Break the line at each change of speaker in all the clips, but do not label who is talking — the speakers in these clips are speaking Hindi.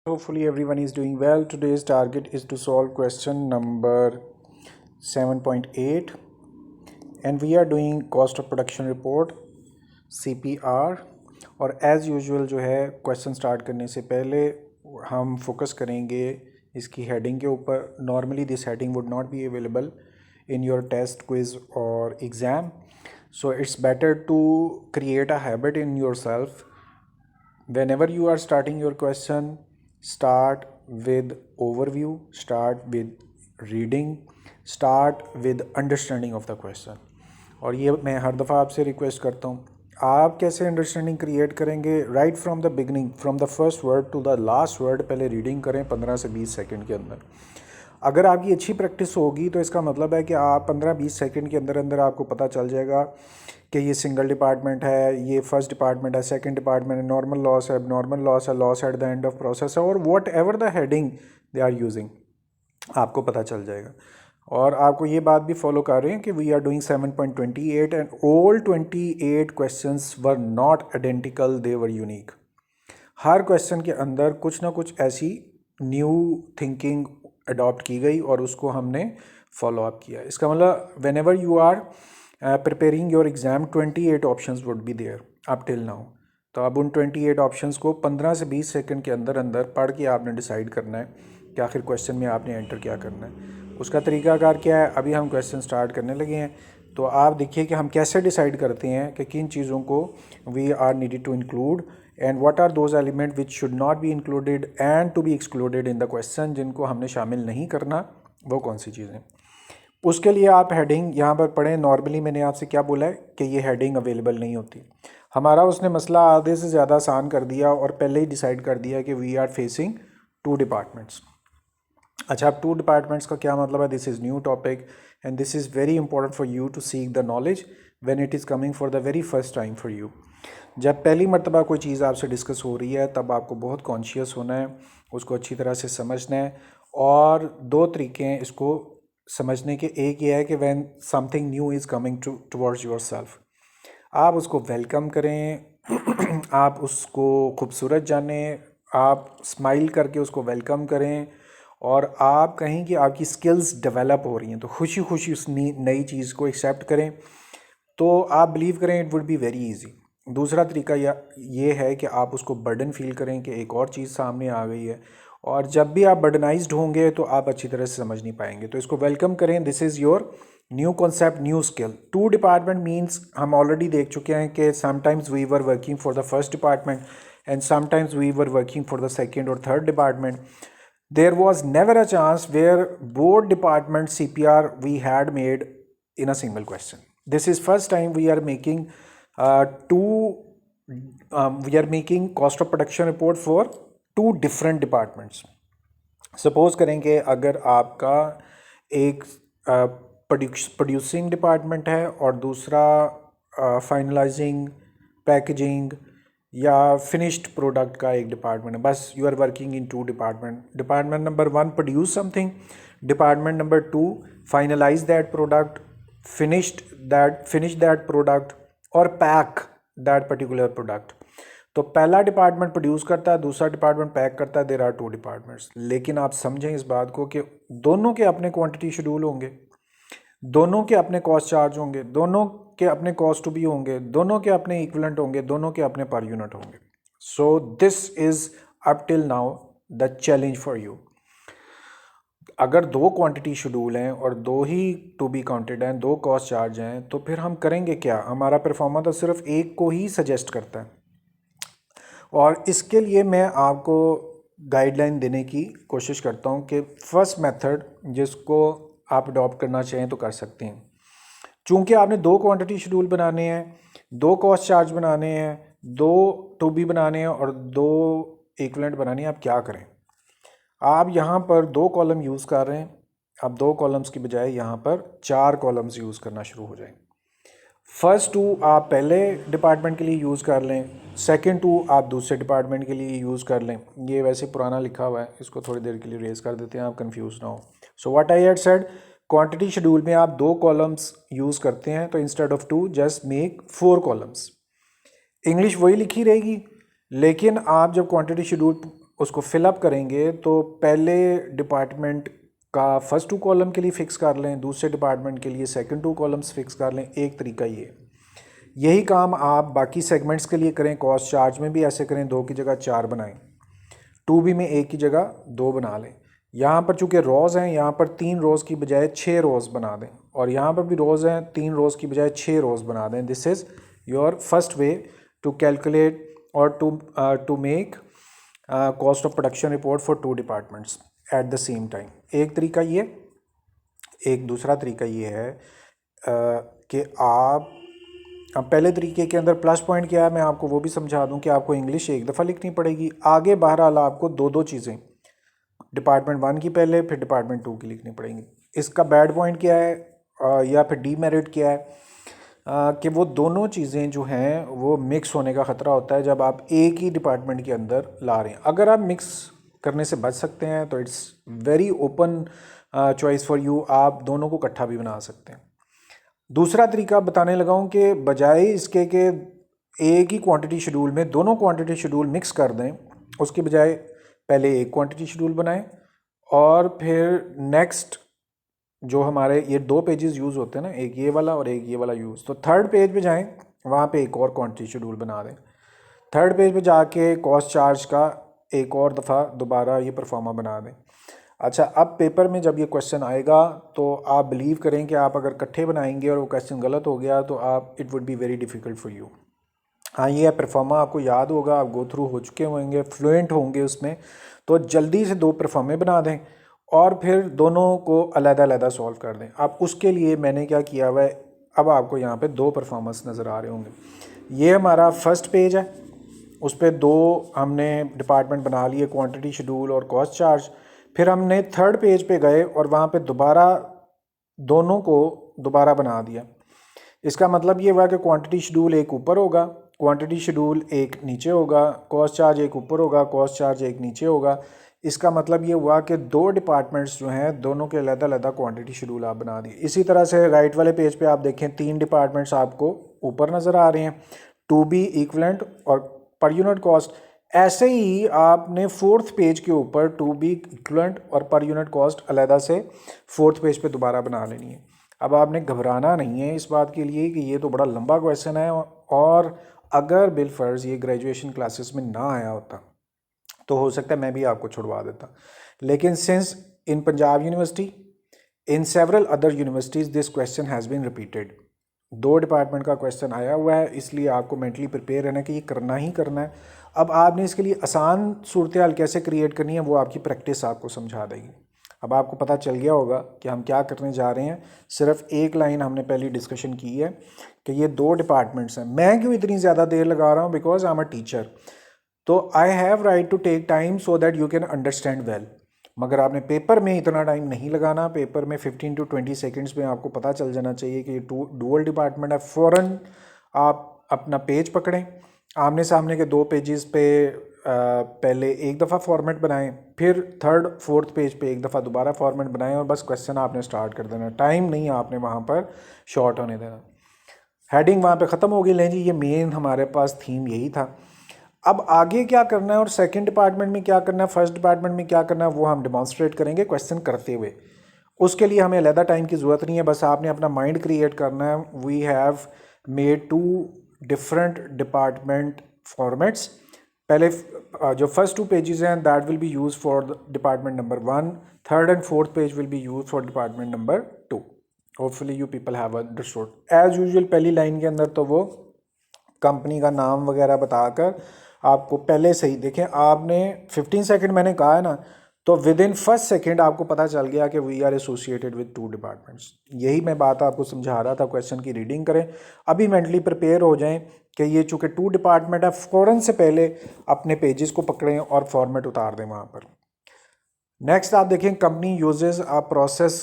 Hopefully everyone is doing well. Today's target is to solve question number 7.8 and we are doing cost of production report CPR। और एज़ यूजुअल जो है क्वेश्चन स्टार्ट करने से पहले हम फोकस करेंगे इसकी हेडिंग के ऊपर। Normally this heading would not be available in your test, quiz or exam, so it's better to create a habit in yourself. Whenever you are starting your question, start with overview, start with reading, start with understanding of the question। और ये मैं हर दफ़ा आपसे रिक्वेस्ट करता हूँ, आप कैसे अंडरस्टैंडिंग क्रिएट करेंगे? Right from the beginning, from the first word to the last word, पहले रीडिंग करें 15 से 20 सेकंड के अंदर। अगर आपकी अच्छी प्रैक्टिस होगी तो इसका मतलब है कि आप 15-20 सेकंड के अंदर अंदर आपको पता चल जाएगा कि ये सिंगल डिपार्टमेंट है, ये फर्स्ट डिपार्टमेंट है, सेकंड डिपार्टमेंट है, नॉर्मल लॉस है, एबनॉर्मल लॉस है, loss at the end of process है, और whatever the heading they are using, आपको पता चल जाएगा। और आपको ये बात भी फॉलो कर रहे हैं कि we are doing 7.28 and all 28 questions were not identical, they were unique. हर क्वेश्चन के अंदर कुछ ना कुछ ऐसी न्यू थिंकिंग अडॉप्ट की गई और उसको हमने फॉलो अप किया। इसका मतलब whenever you are preparing your exam 28 options would be there up till now. तो अब उन 28 ऑप्शंस को 15 से 20 सेकंड के अंदर अंदर पढ़ के आपने डिसाइड करना है कि आखिर क्वेश्चन में आपने एंटर क्या करना है। उसका तरीकाकार क्या है, अभी हम क्वेश्चन स्टार्ट करने लगे हैं। तो आप देखिए कि हम कैसे डिसाइड करते हैं कि किन चीज़ों को we are needed to include and what are those element which should not be included and to be excluded in the question, जिनको हमने शामिल नहीं करना, वो कौन सी चीज़ें। उसके लिए आप हेडिंग यहाँ पर पढ़ें। नॉर्मली मैंने आपसे क्या बोला है कि ये हेडिंग अवेलेबल नहीं होती। हमारा उसने मसला आधे से ज़्यादा आसान कर दिया और पहले ही डिसाइड कर दिया कि वी आर फेसिंग 2 डिपार्टमेंट्स। अच्छा, अब 2 डिपार्टमेंट्स का क्या मतलब है? This is new topic and this is very important for you to seek the knowledge when it is coming for the very first time for you. जब पहली मर्तबा कोई चीज़ आपसे डिस्कस हो रही है तब आपको बहुत कॉन्शियस होना है, उसको अच्छी तरह से समझना है। और 2 तरीके हैं इसको समझने के। एक ये है कि when something new is coming towards yourself, आप उसको वेलकम करें आप उसको खूबसूरत जानें, आप स्माइल करके उसको वेलकम करें और आप कहें कि आपकी स्किल्स डेवलप हो रही हैं, तो खुशी खुशी उस नई चीज़ को एक्सेप्ट करें। तो आप बिलीव करें it would be very easy. दूसरा तरीका ये है कि आप उसको बर्डन फील करें कि एक और चीज़ सामने आ गई है, और जब भी आप बर्डनाइज्ड होंगे तो आप अच्छी तरह से समझ नहीं पाएंगे। तो इसको वेलकम करें, this is your new concept, new skill. 2 department means हम ऑलरेडी देख चुके हैं कि sometimes we were working for the first department and sometimes we were working for the second और third department. There was never a chance where both department CPR we had made in a single question. This is first time we are making we are making cost of production report for 2 different departments. Suppose करेंगे अगर आपका एक प्रोड्यूसिंग डिपार्टमेंट है और दूसरा फाइनलाइजिंग, पैकेजिंग या फिनिश्ड प्रोडक्ट का एक डिपार्टमेंट है, बस you are working in 2 department. Department number 1 produce something, department number 2 finalise that product, finish that product और पैक दैट पर्टिकुलर प्रोडक्ट। तो पहला डिपार्टमेंट प्रोड्यूस करता है, दूसरा डिपार्टमेंट पैक करता है। There are 2 departments. लेकिन आप समझें इस बात को कि दोनों के अपने क्वांटिटी शेड्यूल होंगे, दोनों के अपने कॉस्ट चार्ज होंगे, दोनों के अपने कॉस्ट टू बी होंगे, दोनों के अपने इक्विवेलेंट होंगे, दोनों के अपने पर यूनिट होंगे। So this is up till now the challenge for you. अगर 2 क्वांटिटी शेड्यूल हैं और 2 ही टू बी काउंटेड हैं, 2 कॉस्ट चार्ज हैं, तो फिर हम करेंगे क्या? हमारा परफॉर्मा तो सिर्फ एक को ही सजेस्ट करता है। और इसके लिए मैं आपको गाइडलाइन देने की कोशिश करता हूँ कि फर्स्ट मेथड जिसको आप अडॉप्ट करना चाहें तो कर सकते हैं। चूँकि आपने 2 क्वांटिटी शेड्यूल बनाने हैं, 2 कॉस्ट चार्ज बनाने हैं, 2 टू बी बनाने हैं और 2 इक्विवेलेंट बनाने हैं, आप क्या करें? आप यहाँ पर 2 कॉलम यूज़ कर रहे हैं, आप 2 कॉलम्स की बजाय यहाँ पर 4 कॉलम्स यूज़ करना शुरू हो जाएंगे। फर्स्ट 2 आप पहले डिपार्टमेंट के लिए यूज़ कर लें, सेकंड 2 आप दूसरे डिपार्टमेंट के लिए यूज़ कर लें। ये वैसे पुराना लिखा हुआ है, इसको थोड़ी देर के लिए रेज कर देते हैं, आप कंफ्यूज ना हो। So what I had said, quantity schedule में आप 2 कॉलम्स यूज़ करते हैं, तो instead of 2 just make 4 columns. English वही लिखी रहेगी, लेकिन आप जब क्वांटिटी शेड्यूल उसको फिलअप करेंगे तो पहले डिपार्टमेंट का फर्स्ट 2 कॉलम के लिए फ़िक्स कर लें, दूसरे डिपार्टमेंट के लिए सेकंड 2 कॉलम्स फ़िक्स कर लें। एक तरीका ये, यही काम आप बाकी सेगमेंट्स के लिए करें। कॉस्ट चार्ज में भी ऐसे करें, 2 की जगह 4 बनाएं, 2B में 1 की जगह 2 बना लें। यहाँ पर चूँकि रोज़ हैं, यहाँ पर 3 रोज़ की बजाय 6 रोज़ बना दें, और यहाँ पर भी रोज़ हैं, 3 रोज़ की बजाय 6 रोज़ बना दें। This is your first way to calculate और to make cost of production report for 2 departments at the same time. एक तरीका ये। एक दूसरा तरीका ये है कि आप अब पहले तरीके के अंदर प्लस पॉइंट क्या है मैं आपको वो भी समझा दूं कि आपको इंग्लिश एक दफ़ा लिखनी पड़ेगी, आगे बहरहाल आपको 2 चीज़ें डिपार्टमेंट 1 की पहले फिर डिपार्टमेंट 2 की लिखनी पड़ेंगी। इसका बैड पॉइंट क्या है या फिर डीमेरिट क्या है कि वो दोनों चीज़ें जो हैं वो मिक्स होने का ख़तरा होता है जब आप एक ही डिपार्टमेंट के अंदर ला रहे हैं। अगर आप मिक्स करने से बच सकते हैं तो it's very open choice for you, आप दोनों को इकट्ठा भी बना सकते हैं। दूसरा तरीका बताने लगा हूँ कि बजाय इसके कि एक ही क्वांटिटी शेड्यूल में दोनों क्वांटिटी शेड्यूल मिक्स कर दें, उसके बजाय पहले एक क्वांटिटी शेड्यूल बनाएं और फिर नेक्स्ट जो हमारे ये 2 पेजेस यूज़ होते हैं ना, एक ये वाला और एक ये वाला यूज़, तो थर्ड पेज पे जाएं, वहाँ पे एक और क्वांटिटी शेड्यूल बना दें। थर्ड पेज पे जाके कॉस्ट चार्ज का एक और दफ़ा दोबारा ये परफॉर्मा बना दें। अच्छा, अब पेपर में जब ये क्वेश्चन आएगा तो आप बिलीव करें कि आप अगर इकट्ठे बनाएंगे और वो क्वेश्चन गलत हो गया तो आप it would be very difficult for you. हाँ, ये परफॉर्मा आपको याद होगा, आप गो थ्रू हो चुके होंगे, फ्लुएंट होंगे उसमें, तो जल्दी से 2 परफॉर्मे बना दें और फिर दोनों को अलग-अलग सॉल्व कर दें। अब उसके लिए मैंने क्या किया हुआ है, अब आपको यहाँ पे 2 परफॉर्मेंस नज़र आ रहे होंगे। ये हमारा फर्स्ट पेज है, उस पर 2 हमने डिपार्टमेंट बना लिए, क्वांटिटी शेड्यूल और कॉस्ट चार्ज। फिर हमने थर्ड पेज पे गए और वहाँ पे दोबारा दोनों को दोबारा बना दिया। इसका मतलब ये हुआ कि क्वांटिटी शेड्यूल एक ऊपर होगा, क्वांटिटी शेड्यूल एक नीचे होगा, कॉस्ट चार्ज एक ऊपर होगा, कॉस्ट चार्ज एक नीचे होगा। इसका मतलब ये हुआ कि 2 डिपार्टमेंट्स जो हैं दोनों के अलग-अलग क्वांटिटी शेड्यूल आप बना दिए। इसी तरह से राइट वाले पेज पे आप देखें 3 डिपार्टमेंट्स आपको ऊपर नज़र आ रहे हैं, 2B इक्विवेलेंट और पर यूनिट कॉस्ट। ऐसे ही आपने 4th पेज के ऊपर 2B इक्विवेलेंट और पर यूनिट कॉस्ट अलग से 4th पेज पे दोबारा बना लेनी है। अब आपने घबराना नहीं है इस बात के लिए कि ये तो बड़ा लंबा क्वेश्चन है, और अगर बिलफर्ज ये ग्रेजुएशन क्लासेस में ना आया होता तो हो सकता है मैं भी आपको छुड़वा देता, लेकिन since in Punjab university in several other universities this question has been repeated, 2 department का क्वेश्चन आया हुआ है, इसलिए आपको मेंटली प्रिपेयर रहना कि ये करना ही करना है। अब आपने इसके लिए आसान सूरत हाल कैसे क्रिएट करनी है वो आपकी प्रैक्टिस आपको समझा देगी। अब आपको पता चल गया होगा कि हम क्या करने जा रहे हैं। सिर्फ एक लाइन हमने पहली डिस्कशन की है कि ये 2 डिपार्टमेंट्स हैं। मैं क्यों इतनी ज़्यादा देर लगा रहा हूँ, because I am a teacher, तो I have write to take time so that you can understand well. मगर आपने पेपर में इतना टाइम नहीं लगाना, पेपर में 15 to 20 सेकेंड्स में आपको पता चल जाना चाहिए कि ये डुअल डिपार्टमेंट है। फ़ौरन आप अपना पेज पकड़ें, आमने सामने के 2 पेजेस पे पहले एक दफ़ा फॉर्मेट बनाएं, फिर 3rd 4th पेज पे एक दफ़ा दोबारा फॉर्मेट बनाएं और बस क्वेश्चन आपने स्टार्ट कर देना। टाइम नहीं आपने वहाँ पर शॉर्ट होने देना। हेडिंग वहाँ पे ख़त्म हो गई। लें जी, ये मेन हमारे पास थीम यही था। अब आगे क्या करना है और सेकंड डिपार्टमेंट में क्या करना है, फर्स्ट डिपार्टमेंट में क्या करना है, वो हम डिमॉन्स्ट्रेट करेंगे क्वेश्चन करते हुए। उसके लिए हमें अलग टाइम की ज़रूरत नहीं है, बस आपने अपना माइंड क्रिएट करना है। We have made 2 different department formats. पहले जो फर्स्ट 2 पेजेस हैं that will be use for department number 1, 3rd and 4th page will be use for department number 2। Hopefully you people have understood. As usual पहली लाइन के अंदर तो वो कंपनी का नाम वगैरह बताकर आपको पहले से ही देखें, आपने 15 सेकंड मैंने कहा है ना, तो विद इन फर्स्ट सेकंड आपको पता चल गया कि we are associated with 2 departments. यही मैं बात आपको समझा रहा था। क्वेश्चन की रीडिंग करें, अभी मेंटली प्रिपेयर हो जाएं कि ये चूँकि 2 डिपार्टमेंट है, फ़ौरन से पहले अपने पेजेस को पकड़ें और फॉर्मेट उतार दें वहाँ पर। नेक्स्ट आप देखें, company uses a process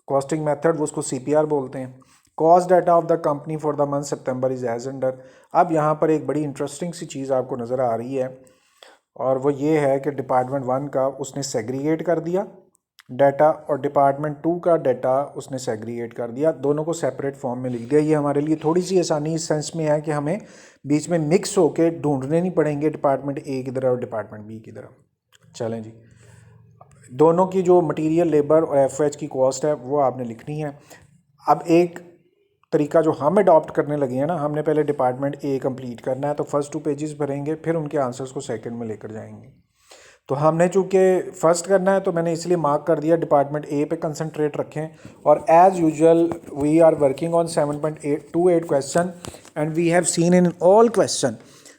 costing method, वो उसको CPR बोलते हैं। Cost data of the company for the month September is as under. अब यहाँ पर एक बड़ी इंटरेस्टिंग सी चीज़ आपको नज़र आ रही है, और वो ये है कि डिपार्टमेंट 1 का उसने सेग्रीगेट कर दिया डाटा और डिपार्टमेंट 2 का डाटा उसने सेग्रीगेट कर दिया, दोनों को सेपरेट फॉर्म में लिख दिया। ये हमारे लिए थोड़ी सी आसानी इस सेंस में है कि हमें बीच में मिक्स होके ढूंढने नहीं पड़ेंगे डिपार्टमेंट A की तरह और डिपार्टमेंट B की तरह। चलें जी, दोनों की जो मटेरियल लेबर और एफएच की कॉस्ट है वो आपने लिखनी है। अब एक तरीका जो हम अडॉप्ट करने लगे हैं ना, हमने पहले डिपार्टमेंट ए कंप्लीट करना है, तो फर्स्ट 2 पेजेस भरेंगे, फिर उनके आंसर्स को सेकंड में लेकर जाएंगे। तो हमने चूँकि फ़र्स्ट करना है तो मैंने इसलिए मार्क कर दिया डिपार्टमेंट ए पे कंसंट्रेट रखें। और as usual we are working on 7.28 question and we have seen in all question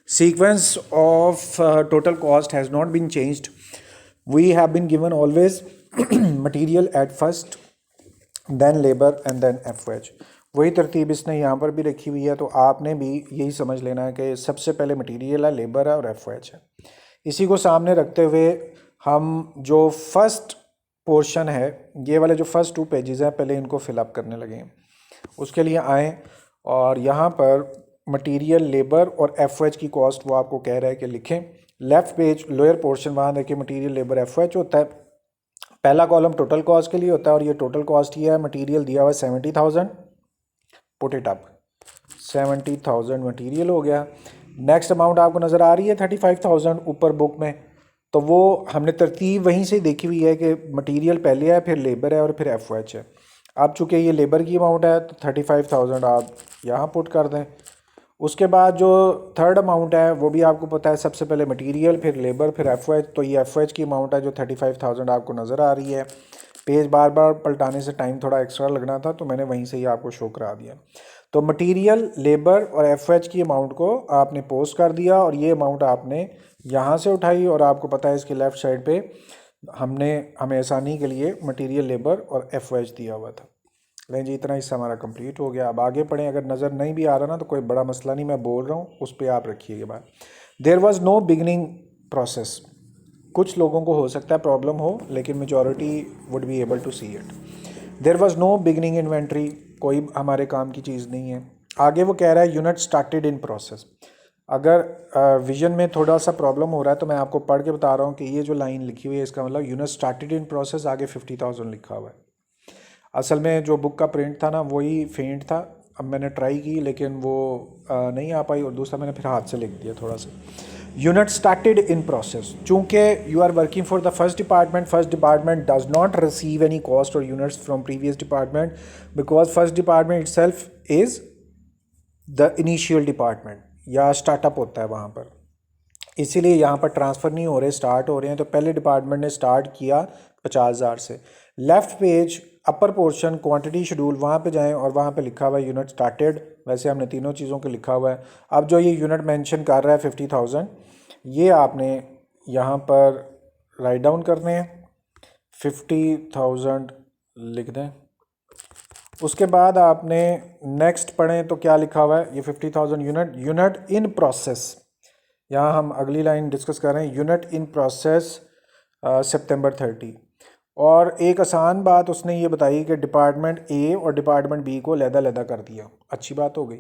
sequence of total cost has not been changed. We have been given always material at first, then labour and then FH. वही तरतीब इसने यहाँ पर भी रखी हुई है, तो आपने भी यही समझ लेना है कि सबसे पहले मटेरियल है, लेबर है और एफएच है। इसी को सामने रखते हुए हम जो फर्स्ट पोर्शन है, ये वाले जो फर्स्ट 2 पेजेस हैं, पहले इनको फिलअप करने लगे। उसके लिए आएँ और यहाँ पर मटेरियल, लेबर और एफएच की कॉस्ट वो आपको कह रहा है कि लिखें। लेफ़्ट पेज लोअर पोर्शन, वहाँ देखिए मटेरियल, लेबर, एफएच होता है। पहला कॉलम टोटल कॉस्ट के लिए होता है और ये टोटल कॉस्ट ही है। मटेरियल दिया हुआ है 70,000, पुट इट अप, 70,000 मटेरियल हो गया। नेक्स्ट अमाउंट आपको नज़र आ रही है 35,000 ऊपर बुक में, तो वो हमने तरतीब वहीं से देखी हुई है कि मटेरियल पहले है, फिर लेबर है और फिर एफएच है। अब चूँकि ये लेबर की अमाउंट है तो 35,000 आप यहाँ पुट कर दें। उसके बाद जो थर्ड अमाउंट है वो भी आपको पता है, सबसे पहले मटेरियल, फिर लेबर, फिर एफएच। तो ये एफएच की अमाउंट है जो 35,000 आपको नज़र आ रही है। पेज बार बार पलटाने से टाइम थोड़ा एक्स्ट्रा लगना था, तो मैंने वहीं से ही आपको शो करा दिया। तो मटेरियल, लेबर और एफएच की अमाउंट को आपने पोस्ट कर दिया और ये अमाउंट आपने यहाँ से उठाई। और आपको पता है इसके लेफ़्ट साइड पे हमें आसानी के लिए मटेरियल, लेबर और एफएच दिया हुआ था। लेकिन जी इतना हिस्सा हमारा कंप्लीट हो गया। अब आगे पढ़ें, अगर नज़र नहीं भी आ रहा ना तो कोई बड़ा मसला नहीं, मैं बोल रहा हूँ उस पर आप रखिएगा बात। There was no beginning process. कुछ लोगों को हो सकता है प्रॉब्लम हो, लेकिन majority would be able to see it. There was no beginning inventory, कोई हमारे काम की चीज़ नहीं है। आगे वो कह रहा है यूनिट स्टार्टेड इन प्रोसेस। अगर विजन में थोड़ा सा प्रॉब्लम हो रहा है तो मैं आपको पढ़ के बता रहा हूँ कि ये जो लाइन लिखी हुई है इसका मतलब यूनिट स्टार्टेड इन प्रोसेस, आगे 50,000 लिखा हुआ है। असल में जो बुक का प्रिंट था ना वही फेंट था। अब मैंने ट्राई की लेकिन वो नहीं आ पाई, और दूसरा मैंने फिर हाथ से लिख दिया थोड़ा सा। यूनिट स्टार्टेड इन प्रोसेस, चूँकि you are working for the first department does not receive any cost और units from previous department, because first department itself is the initial department या स्टार्टअप होता है वहाँ पर, इसीलिए यहाँ पर ट्रांसफ़र नहीं हो रहे, स्टार्ट हो रहे हैं। तो पहले डिपार्टमेंट ने स्टार्ट किया 50,000 से। Left page upper portion quantity schedule, वहाँ पे जाएं और वहाँ पे लिखा हुआ है यूनिट स्टार्टेड। वैसे हमने तीनों चीज़ों के लिखा हुआ है। अब जो ये यूनिट मेंशन कर रहा है 50,000, ये आपने यहाँ पर राइट डाउन करने हैं, 50,000 लिख दें। उसके बाद आपने नेक्स्ट पढ़ें तो क्या लिखा हुआ है, ये 50,000 यूनिट इन प्रोसेस। यहाँ हम अगली लाइन डिस्कस कर रहे हैं, यूनिट इन प्रोसेस सितंबर 30। और एक आसान बात उसने ये बताई कि डिपार्टमेंट ए और डिपार्टमेंट बी को अलग-अलग कर दिया, अच्छी बात हो गई।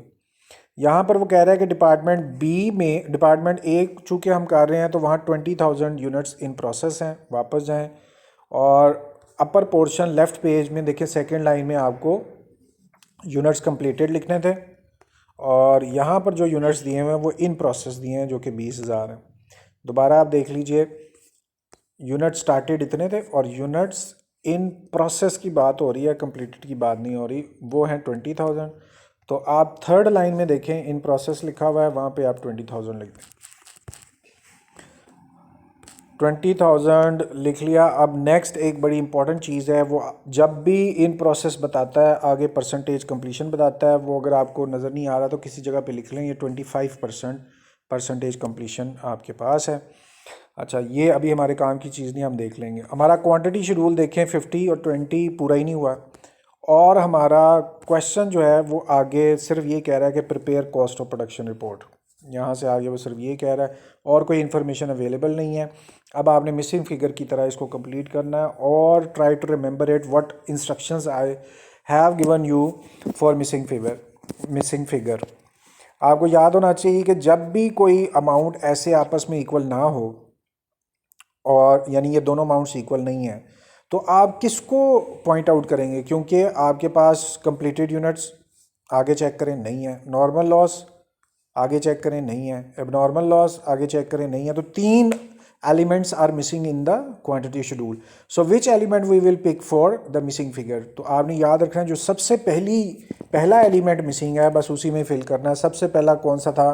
यहाँ पर वो कह रहा है कि डिपार्टमेंट बी में, डिपार्टमेंट ए चूँकि हम कर रहे हैं तो वहाँ 20,000 यूनिट्स इन प्रोसेस हैं। वापस जाएं और अपर पोर्शन लेफ़्ट पेज में देखिए सेकेंड लाइन में आपको यूनिट्स कंप्लीटेड लिखने थे, और यहाँ पर जो यूनिट्स दिए हुए हैं वो इन प्रोसेस दिए हैं जो कि 20,000 हैं। दोबारा आप देख लीजिए, यूनिट स्टार्टेड इतने थे और यूनिट्स इन प्रोसेस की बात हो रही है, कंप्लीटेड की बात नहीं हो रही, वो हैं 20,000। तो आप थर्ड लाइन में देखें इन प्रोसेस लिखा हुआ है, वहाँ पे आप 20,000 लिख दें। 20,000 लिख लिया। अब नेक्स्ट एक बड़ी इंपॉर्टेंट चीज़ है, वो जब भी इन प्रोसेस बताता है आगे परसेंटेज कंप्लीशन बताता है, वो अगर आपको नज़र नहीं आ रहा तो किसी जगह पे लिख लें, ये 25% परसेंटेज कंप्लीशन आपके पास है। अच्छा, ये अभी हमारे काम की चीज़ नहीं, हम देख लेंगे। हमारा क्वांटिटी शेड्यूल देखें, 50 और 20 पूरा ही नहीं हुआ, और हमारा क्वेश्चन जो है वो आगे सिर्फ ये कह रहा है कि prepare cost of production report. यहाँ से आगे वो सिर्फ ये कह रहा है और कोई इन्फॉर्मेशन अवेलेबल नहीं है। अब आपने मिसिंग फिगर की तरह इसको कंप्लीट करना है और try to remember it what instructions I have given you for missing figure. आपको याद होना चाहिए कि जब भी कोई अमाउंट ऐसे आपस में इक्वल ना हो, और यानी ये दोनों अमाउंट्स इक्वल नहीं है, तो आप किसको पॉइंट आउट करेंगे? क्योंकि आपके पास कंप्लीटेड यूनिट्स आगे चेक करें नहीं है, नॉर्मल लॉस आगे चेक करें नहीं है, एबनॉर्मल लॉस आगे चेक करें नहीं है। तो 3 elements are missing in the quantity schedule. So which element we will pick for the missing figure? तो आपने याद रखना है जो सबसे पहला एलिमेंट मिसिंग है बस उसी में फिल करना है. सबसे पहला कौन सा था?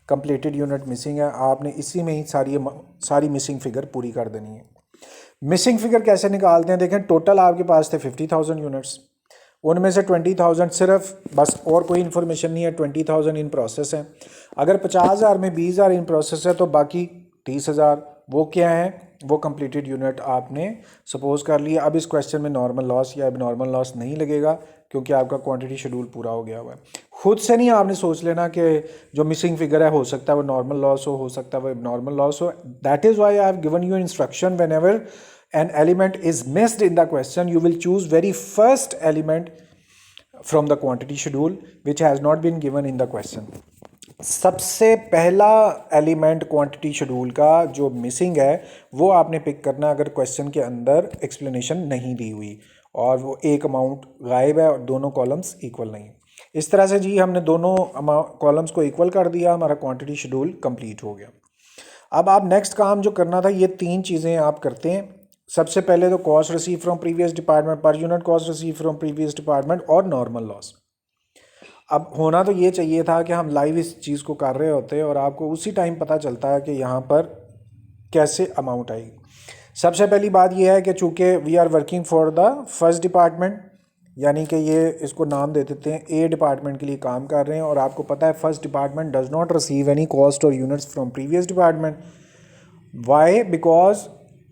कंप्लीटेड यूनिट मिसिंग है, आपने इसी में ही सारी मिसिंग फिगर पूरी कर देनी है. मिसिंग फिगर कैसे निकालते हैं? देखें, टोटल आपके पास थे 50,000 यूनिट्स, उनमें से 20,000 सिर्फ, बस और कोई इन्फॉर्मेशन नहीं है, 20,000 इन प्रोसेस है. अगर 50,000 में 20,000 इन प्रोसेस है तो बाकी 30,000 वो क्या है? वो कंप्लीटेड यूनिट आपने सपोज कर लिया. अब इस क्वेश्चन में नॉर्मल लॉस या अब नॉर्मल लॉस नहीं लगेगा क्योंकि आपका क्वांटिटी शेड्यूल पूरा हो गया हुआ है. खुद से नहीं आपने सोच लेना कि जो मिसिंग फिगर है हो सकता है वो नॉर्मल लॉस हो सकता है वो नॉर्मल लॉस हो. That is why I have given you instruction when ever an element is missed in the question, you will choose very first element from the quantity schedule which has not been given in the question. सबसे पहला एलिमेंट क्वांटिटी शेड्यूल का जो मिसिंग है वो आपने पिक करना अगर क्वेश्चन के अंदर एक्सप्लेनेशन नहीं दी हुई और वो एक अमाउंट गायब है और दोनों कॉलम्स इक्वल नहीं. इस तरह से जी हमने दोनों कॉलम्स को इक्वल कर दिया, हमारा क्वांटिटी शेड्यूल कंप्लीट हो गया. अब आप नेक्स्ट काम जो करना था ये 3 चीज़ें आप करते हैं. सबसे पहले तो cost receive from previous department, पर unit cost receive from previous department और नॉर्मल लॉस. अब होना तो ये चाहिए था कि हम लाइव इस चीज़ को कर रहे होते और आपको उसी टाइम पता चलता है कि यहाँ पर कैसे अमाउंट आएगी. सबसे पहली बात यह है कि चूँकि we are working for the first department, यानी कि ये इसको नाम दे देते हैं ए डिपार्टमेंट के लिए काम कर रहे हैं और आपको पता है first department does not receive any cost और units from previous department. Why? Because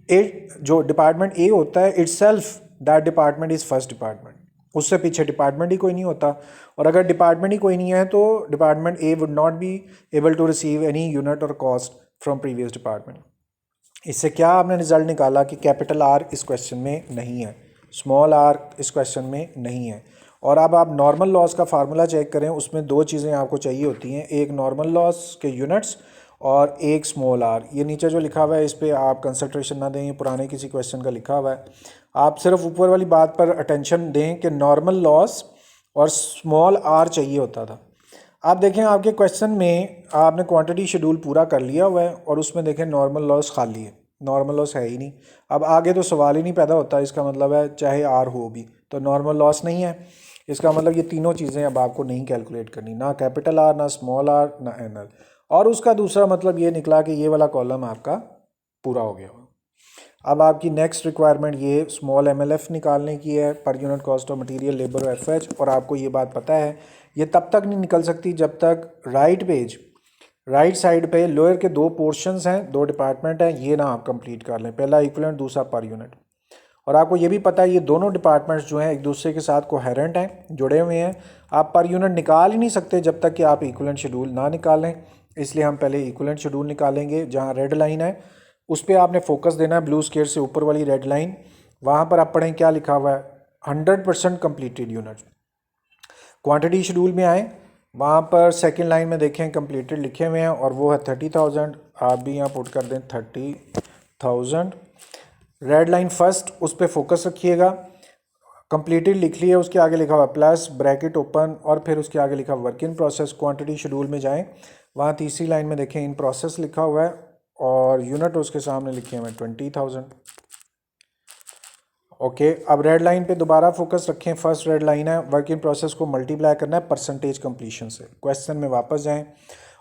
it जो डिपार्टमेंट ए होता है itself that department is first department, उससे पीछे डिपार्टमेंट ही कोई नहीं होता. और अगर डिपार्टमेंट ही कोई नहीं है तो department A would not be able to receive any unit और कॉस्ट फ्रॉम प्रीवियस डिपार्टमेंट. इससे क्या आपने रिजल्ट निकाला कि कैपिटल आर इस क्वेश्चन में नहीं है, स्मॉल आर इस क्वेश्चन में नहीं है. और अब आप नॉर्मल लॉस का फार्मूला चेक करें, उसमें 2 चीज़ें आपको चाहिए होती हैं, एक नॉर्मल लॉस के यूनिट्स और एक स्मॉल आर. ये नीचे जो लिखा हुआ है इस पर आप कंसंट्रेशन ना दें, ये पुराने किसी क्वेश्चन का लिखा हुआ है. आप सिर्फ ऊपर वाली बात पर अटेंशन दें कि नॉर्मल लॉस और स्मॉल आर चाहिए होता था. आप देखें आपके क्वेश्चन में आपने क्वांटिटी शेड्यूल पूरा कर लिया हुआ है और उसमें देखें नॉर्मल लॉस खाली है, नॉर्मल लॉस है ही नहीं. अब आगे तो सवाल ही नहीं पैदा होता, इसका मतलब है चाहे आर हो भी तो नॉर्मल लॉस नहीं है. इसका मतलब ये तीनों चीज़ें अब आपको नहीं कैलकुलेट करनी, ना कैपिटल आर, ना स्मॉल आर, ना एन एल. और उसका दूसरा मतलब ये निकला कि ये वाला कॉलम आपका पूरा हो गया. अब आपकी नेक्स्ट रिक्वायरमेंट ये स्मॉल एमएलएफ निकालने की है, पर unit cost of material, labour और एफएच. और आपको ये बात पता है ये तब तक नहीं निकल सकती जब तक राइट साइड पे लोअर के 2 पोर्शंस हैं, 2 डिपार्टमेंट हैं, ये ना आप कंप्लीट कर लें. पहला इक्विवेलेंट, दूसरा पर यूनिट. और आपको ये भी पता है ये दोनों डिपार्टमेंट्स जो हैं एक दूसरे के साथ कोहेरेंट हैं, जुड़े हुए हैं. आप पर यूनिट निकाल ही नहीं सकते जब तक कि आप इक्विवेलेंट शेड्यूल ना निकालें. इसलिए हम पहले इक्विवेलेंट शेड्यूल निकालेंगे. जहाँ रेड लाइन है उस पर आपने फोकस देना है, ब्लू स्केल से ऊपर वाली रेड लाइन, वहाँ पर आप पढ़ें क्या लिखा हुआ है, 100% कंप्लीटेड यूनिट. क्वांटिटी शेड्यूल में आए, वहाँ पर सेकंड लाइन में देखें कंप्लीटेड लिखे हुए हैं और वो है 30,000. आप भी यहाँ पुट कर दें 30,000. रेड लाइन फर्स्ट, उस पर फोकस रखिएगा. कंप्लीटेड लिख लिया, उसके आगे लिखा हुआ प्लस ब्रैकेट ओपन और फिर उसके आगे लिखा work in process. Quantity schedule में जाएं, वहाँ तीसरी लाइन में देखें इन प्रोसेस लिखा हुआ है और यूनिट उसके सामने लिखे हुए 20,000. ओके. अब रेड लाइन पे दोबारा फोकस रखें, फर्स्ट रेड लाइन है, वर्क इन प्रोसेस को मल्टीप्लाई करना है परसेंटेज कंप्लीशन से. क्वेश्चन में वापस जाएं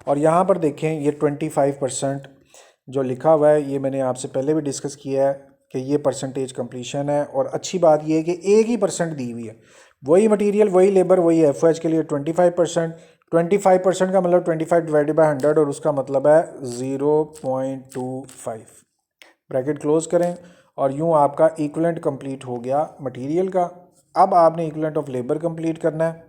और यहाँ पर देखें ये 25% जो लिखा हुआ है, ये मैंने आपसे पहले भी डिस्कस किया है कि ये परसेंटेज कंप्लीशन है. और अच्छी बात ये है कि एक ही परसेंट दी हुई है, वही मटेरियल, वही लेबर, वही एफओएच के लिए 25%. 25% का मतलब 25 डिवाइडेड बाई 100 और उसका मतलब है 0.25. ब्रैकेट क्लोज करें और यूँ आपका इक्विवेलेंट कंप्लीट हो गया मटेरियल का. अब आपने इक्विवेलेंट ऑफ लेबर कंप्लीट करना है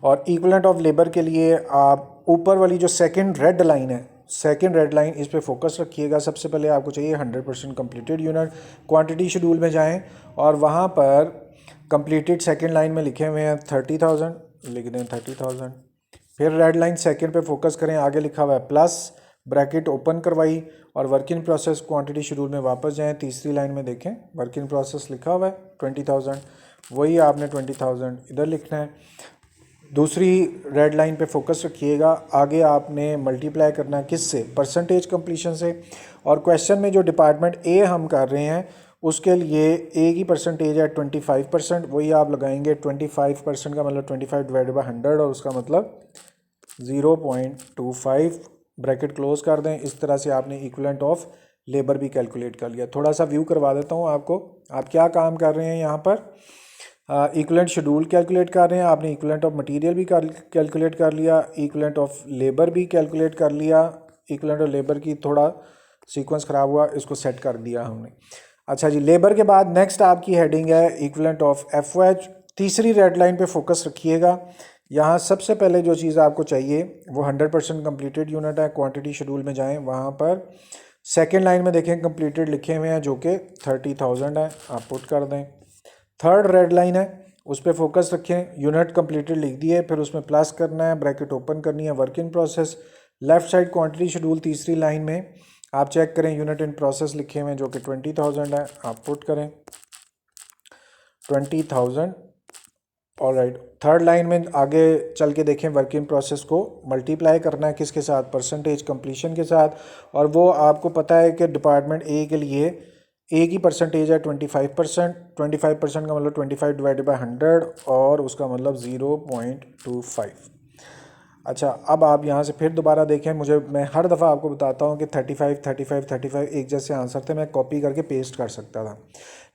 और इक्विवेलेंट ऑफ लेबर के लिए आप ऊपर वाली जो सेकंड रेड लाइन है, सेकंड रेड लाइन, इस पे फोकस रखिएगा. सबसे पहले आपको चाहिए 100% कंप्लीटेड यूनिट. क्वांटिटी शेड्यूल में जाएं और वहाँ पर कंप्लीटेड सेकंड लाइन में लिखे हुए हैं 30,000, लिख दें 30,000. फिर रेड लाइन सेकंड पे फोकस करें, आगे लिखा हुआ है प्लस, ब्रैकेट ओपन करवाई और work in process quantity schedule में वापस जाएं. तीसरी लाइन में देखें वर्क इन प्रोसेस लिखा हुआ है 20,000, वही आपने 20,000 इधर लिखना है. दूसरी रेड लाइन पे फोकस रखिएगा। आगे आपने मल्टीप्लाई करना है किससे, परसेंटेज कंप्लीशन से। और क्वेश्चन में जो डिपार्टमेंट ए हम कर रहे हैं उसके लिए ए की परसेंटेज है 25%, वही आप लगाएंगे 25% का मतलब 25 डिवाइडेड बाई 100 और उसका मतलब 0.25 ब्रैकेट क्लोज कर दें। इस तरह से आपने इक्विवेलेंट ऑफ लेबर भी कैलकुलेट कर लिया। थोड़ा सा व्यू करवा देता हूँ आपको। आप क्या काम कर रहे हैं यहाँ पर, इक्विवेलेंट शेड्यूल कैलकुलेट कर रहे हैं आपने, इक्विवेलेंट ऑफ मटेरियल भी कैलकुलेट कर लिया, इक्विवेलेंट ऑफ लेबर भी कैलकुलेट कर लिया। इक्विवेलेंट ऑफ लेबर की थोड़ा सीक्वेंस ख़राब हुआ, इसको सेट कर दिया हमने। अच्छा जी, लेबर के बाद नेक्स्ट आपकी हेडिंग है इक्विवेलेंट ऑफ एफओएच। तीसरी रेड लाइन पे फोकस रखिएगा। यहाँ सबसे पहले जो चीज़ आपको चाहिए वो 100% कम्प्लीटेड यूनिट है। क्वांटिटी शेड्यूल में जाएं, वहाँ पर सेकेंड लाइन में देखें कंप्लीटेड लिखे हुए हैं जो कि 30,000 है, आप पुट कर दें। थर्ड रेड लाइन है उस पर फोकस रखें, यूनिट कंप्लीटेड लिख दिए, फिर उसमें प्लस करना है, ब्रैकेट ओपन करनी है, work in process. Left side quantity schedule तीसरी लाइन में आप चेक करें, यूनिट इन प्रोसेस लिखे हुए हैं जो कि 20,000 है, आप पुट करें 20,000। ऑलराइट, थर्ड लाइन में आगे चल के देखें, वर्क इन प्रोसेस को मल्टीप्लाई करना है किसके साथ, परसेंटेज कंप्लीशन के साथ। और वो आपको पता है कि डिपार्टमेंट ए के लिए ए की परसेंटेज है 25%, 25% का मतलब 25 डिवाइडेड बाई 100 और उसका मतलब 0.25। अच्छा, अब आप यहाँ से फिर दोबारा देखें, मैं हर दफ़ा आपको बताता हूँ कि 35 35 35 एक जैसे आंसर थे, मैं कॉपी करके पेस्ट कर सकता था,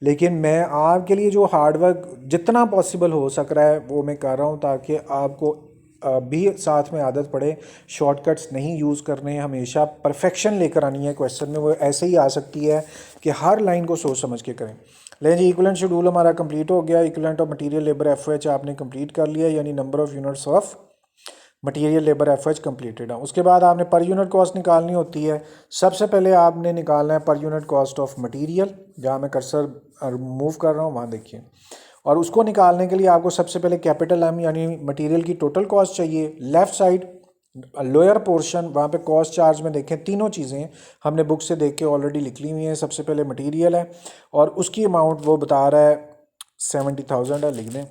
लेकिन मैं आपके लिए जो हार्डवर्क जितना पॉसिबल हो सक रहा है वो मैं कर रहा हूँ ताकि आपको भी साथ में आदत पड़े। शॉर्टकट्स नहीं यूज़ करने, हमेशा परफेक्शन लेकर आनी है क्वेश्चन में। वो ऐसे ही आ सकती है कि हर लाइन को सोच समझ के करें। लेकिन जी, इक्विवेलेंट शेड्यूल हमारा कंप्लीट हो गया। Equivalent of material labour FOH आपने कंप्लीट कर लिया, यानी number of units of material labour FOH completed है। उसके बाद आपने पर यूनिट कॉस्ट निकालनी होती है। सबसे पहले आपने निकालना है पर यूनिट कॉस्ट ऑफ मटेरियल, जहाँ मैं कर्सर मूव कर रहा हूँ वहाँ देखिए। और उसको निकालने के लिए आपको सबसे पहले कैपिटल एम यानी मटेरियल की टोटल कॉस्ट चाहिए। लेफ्ट साइड लोअर पोर्शन, वहाँ पे कॉस्ट चार्ज में देखें, तीनों चीज़ें हमने बुक से देख के ऑलरेडी लिख ली हुई हैं। सबसे पहले मटेरियल है और उसकी अमाउंट वो बता रहा है 70,000 है, लिख दें।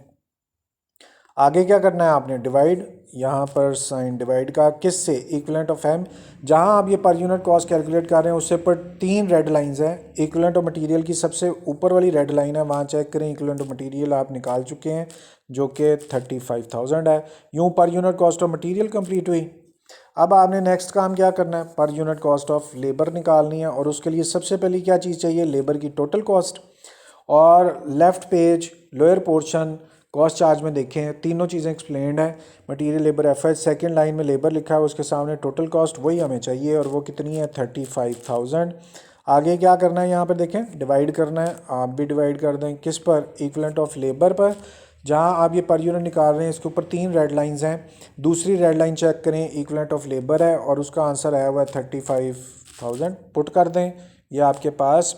आगे क्या करना है आपने, डिवाइड, यहाँ पर साइन डिवाइड का किससे, इक्विवेलेंट ऑफ एम। जहाँ आप ये पर यूनिट कॉस्ट कैलकुलेट कर रहे हैं उससे पर 3 रेड लाइंस हैं। इक्विवेलेंट ऑफ मटेरियल की सबसे ऊपर वाली रेड लाइन है, वहाँ चेक करें, इक्विवेलेंट ऑफ मटेरियल आप निकाल चुके हैं जो कि 35,000 है। यूँ पर unit cost of material complete हुई। अब आपने नेक्स्ट काम क्या करना है, पर यूनिट कॉस्ट ऑफ लेबर निकालनी है और उसके लिए सबसे पहले क्या चीज़ चाहिए, लेबर की टोटल कॉस्ट। और left page lower portion cost charge में देखें, तीनों चीज़ें एक्सप्लेंड है। Material labour FH, second line में लेबर लिखा है, उसके सामने टोटल कॉस्ट वही हमें चाहिए और वो कितनी है 35,000। आगे क्या करना है, यहाँ पर देखें, डिवाइड करना है। आप भी डिवाइड कर दें किस पर, इक्विवेलेंट ऑफ लेबर पर। जहाँ आप ये पर यूनिट निकाल रहे हैं इसके ऊपर 3 रेड लाइंस हैं। दूसरी रेड लाइन चेक करें, इक्विवेलेंट ऑफ लेबर है और उसका आंसर आया हुआ है 35,000, पुट कर दें। ये आपके पास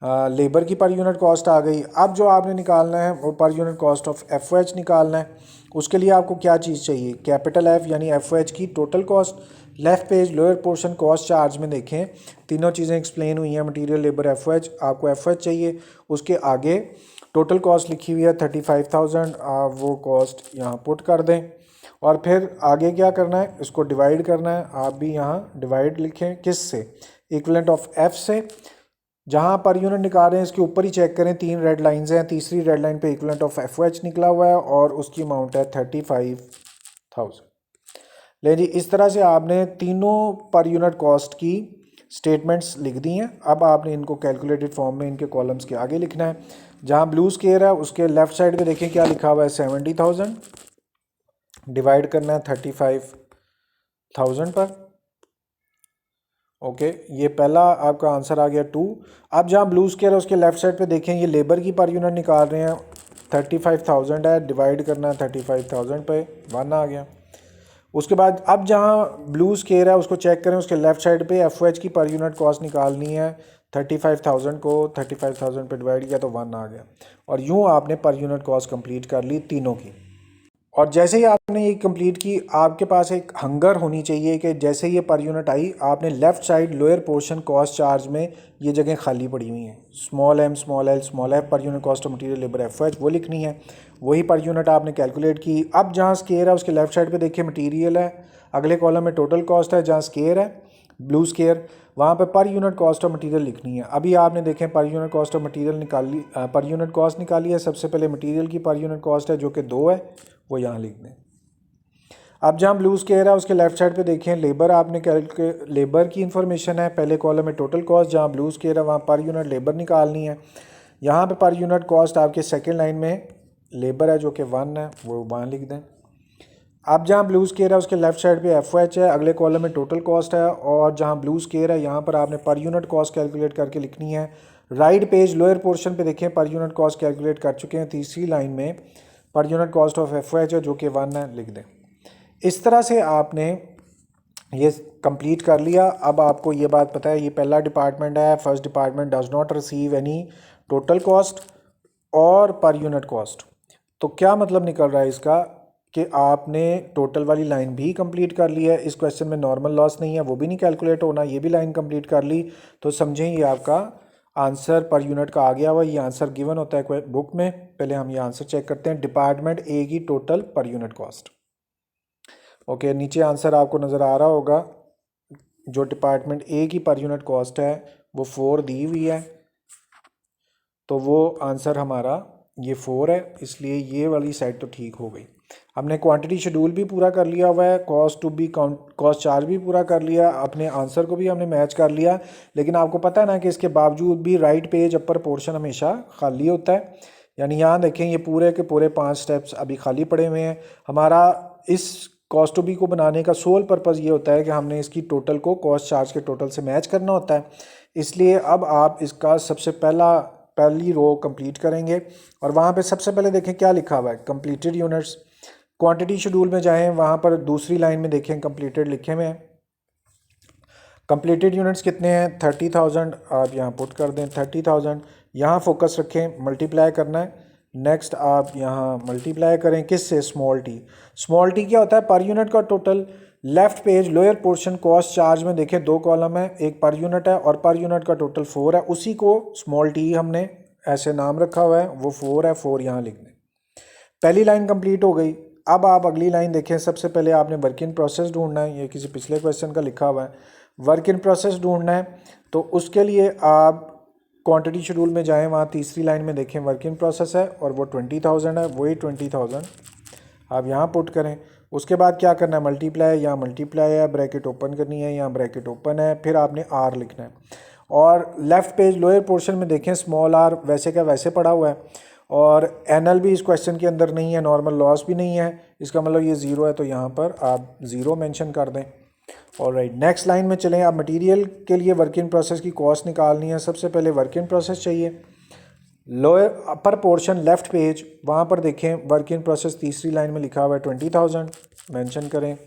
लेबर की पर यूनिट कॉस्ट आ गई। अब जो आपने निकालना है वो पर यूनिट कॉस्ट ऑफ एफओएच निकालना है। उसके लिए आपको क्या चीज़ चाहिए, कैपिटल एफ यानी एफओएच की total cost. Left page lower portion cost charge में देखें, तीनों चीज़ें एक्सप्लेन हुई हैं, मटेरियल लेबर एफओएच। आपको एफओएच चाहिए, उसके आगे टोटल कॉस्ट लिखी हुई है 35,000, आप वो कॉस्ट यहाँ पुट कर दें। और फिर आगे क्या करना है, इसको डिवाइड करना है। आप भी यहाँ डिवाइड लिखें किस से, इक्विवेलेंट ऑफ एफ से। जहाँ पर यूनिट निकाल रहे हैं इसके ऊपर ही चेक करें, 3 रेड लाइंस हैं। तीसरी रेड लाइन पे इक्विवेलेंट ऑफ एफओएच निकला हुआ है और उसकी अमाउंट है 35,000। ले जी, इस तरह से आपने तीनों पर यूनिट कॉस्ट की स्टेटमेंट्स लिख दी हैं। अब आपने इनको कैलकुलेटेड फॉर्म में इनके कॉलम्स के आगे लिखना है। जहाँ ब्लू स्केयर है उसके लेफ्ट साइड पे देखें क्या लिखा हुआ है, 70,000 डिवाइड करना है 35,000 पर। ओके, ये पहला आपका आंसर आ गया 2। अब जहाँ ब्लू स्केयर है उसके लेफ्ट साइड पे देखें, ये लेबर की पर यूनिट निकाल रहे हैं, 35,000 है, डिवाइड करना है 35,000 पे, 1 आ गया। उसके बाद अब जहाँ ब्लू स्केयर है उसको चेक करें, उसके लेफ्ट साइड पे एफओएच की पर यूनिट कॉस्ट निकालनी है। 35,000 को 35,000 पे डिवाइड किया तो 1 आ गया। और यूँ आपने पर यूनिट कॉस्ट कंप्लीट कर ली तीनों की। और जैसे ही आपने ये कंप्लीट की, आपके पास एक हंगर होनी चाहिए कि जैसे ये पर यूनिट आई, आपने left side lower portion cost charge में ये जगह खाली पड़ी हुई हैं, small M small L small F per unit cost of material labour F H, वो लिखनी है। वही पर यूनिट आपने कैलकुलेट की। अब जहाँ स्केयर है उसके लेफ़्ट साइड पे देखिए मटेरियल है, अगले कॉलम में टोटल कॉस्ट है, जहाँ स्केयर है ब्लू स्केयर वहाँ पर यूनिट कॉस्ट ऑफ मटेरियल लिखनी है। अभी आपने देखें पर यूनिट कॉस्ट ऑफ मटेरियल निकाली, पर यूनिट कॉस्ट निकाली है। सबसे पहले मटेरियल की पर यूनिट कॉस्ट है जो कि 2 है, वो यहाँ लिख दें। अब जहाँ ब्लू स्केयर है उसके लेफ्ट साइड पे देखें लेबर, आपने लेबर की इन्फॉर्मेशन है। पहले कॉलम में टोटल कॉस्ट, जहाँ ब्लू स्केयर है वहाँ पर यूनिट लेबर निकालनी है। यहाँ पे पर यूनिट कॉस्ट आपके सेकंड लाइन में लेबर है जो कि 1 है, वो वहाँ लिख दें। अब जहाँ ब्लू स्केयर है उसके लेफ्ट साइड पे एफ एच है, अगले कॉलम में टोटल कॉस्ट है, और जहाँ ब्लू स्केयर है यहाँ पर आपने पर यूनिट कॉस्ट कैलकुलेट करके लिखनी है। राइट पेज लोअर पोर्शन पे देखें पर यूनिट कॉस्ट कैलकुलेट कर चुके हैं। तीसरी लाइन में पर unit cost of F H है जो कि 1 है, लिख दें। इस तरह से आपने ये कंप्लीट कर लिया। अब आपको ये बात पता है, ये पहला डिपार्टमेंट है, first department does not receive any total cost और पर यूनिट कॉस्ट। तो क्या मतलब निकल रहा है इसका कि आपने टोटल वाली लाइन भी कंप्लीट कर ली है। इस क्वेश्चन में नॉर्मल लॉस नहीं है, वो भी नहीं कैलकुलेट होना, ये भी लाइन कंप्लीट कर ली। तो समझें ये आपका आंसर पर यूनिट का आ गया हुआ। ये आंसर गिवन होता है बुक में। पहले हम ये आंसर चेक करते हैं, डिपार्टमेंट ए की टोटल पर यूनिट कॉस्ट। ओके, नीचे आंसर आपको नज़र आ रहा होगा। जो डिपार्टमेंट ए की पर यूनिट कॉस्ट है वो 4 दी हुई है, तो वो आंसर हमारा ये 4 है, इसलिए ये वाली साइड तो ठीक हो गई। हमने क्वांटिटी शेड्यूल भी पूरा कर लिया हुआ है, cost to be cost charge भी पूरा कर लिया, अपने आंसर को भी हमने मैच कर लिया। लेकिन आपको पता है ना कि इसके बावजूद भी राइट पेज अपर पोर्शन हमेशा खाली होता है। यानी यहाँ देखें ये पूरे के पूरे 5 स्टेप्स अभी खाली पड़े हुए हैं। हमारा इस कॉस्ट टू बी को बनाने का सोल पर्पज़ ये होता है कि हमने इसकी टोटल को कॉस्ट चार्ज के टोटल से मैच करना होता है। इसलिए अब आप इसका सबसे पहली रो कंप्लीट करेंगे, और वहाँ पे सबसे पहले देखें क्या लिखा हुआ है, कंप्लीटेड यूनिट्स। क्वांटिटी शेड्यूल में जाएं, वहाँ पर दूसरी लाइन में देखें कंप्लीटेड लिखे हुए हैं। कंप्लीटेड यूनिट्स कितने हैं, 30,000 आप यहाँ पुट कर दें। 30,000 यहाँ फोकस रखें, मल्टीप्लाई करना है। नेक्स्ट आप यहाँ मल्टीप्लाई करें किससे, स्मॉल टी। स्मॉल टी क्या होता है, पर यूनिट का total. Left page lower portion cost charge में देखें 2 कॉलम है, एक पर यूनिट है और पर यूनिट का टोटल 4 है, उसी को स्मॉल टी हमने ऐसे नाम रखा हुआ है, वो 4 है, 4 यहाँ लिख दें। पहली लाइन कंप्लीट हो गई। अब आप अगली लाइन देखें, सबसे पहले आपने वर्क इन प्रोसेस ढूंढना है। ये किसी पिछले क्वेश्चन का लिखा हुआ है, वर्क इन प्रोसेस ढूंढना है। तो उसके लिए आप क्वांटिटी शेड्यूल में जाएं, वहाँ तीसरी लाइन में देखें वर्क इन प्रोसेस है और वो 20,000 है, वही 20,000 आप यहाँ पुट करें। उसके बाद क्या करना है, मल्टीप्लाई, यहाँ मल्टीप्लाई है, ब्रैकेट ओपन करनी है, यहाँ ब्रैकेट ओपन है, फिर आपने आर लिखना है। और लेफ़्ट पेज लोअर पोर्शन में देखें स्मॉल आर वैसे का वैसे पड़ा हुआ है, और एनएल भी इस क्वेश्चन के अंदर नहीं है, नॉर्मल लॉस भी नहीं है, इसका मतलब ये 0 है, तो यहाँ पर आप 0 मेंशन कर दें। ऑलराइट, नेक्स्ट लाइन में चलें। अब मटेरियल के लिए वर्क इन प्रोसेस की कॉस्ट निकालनी है। सबसे पहले वर्क इन प्रोसेस चाहिए। Lower upper portion left page, वहाँ पर देखें वर्क इन प्रोसेस तीसरी लाइन में लिखा हुआ है 20,000, मेंशन करें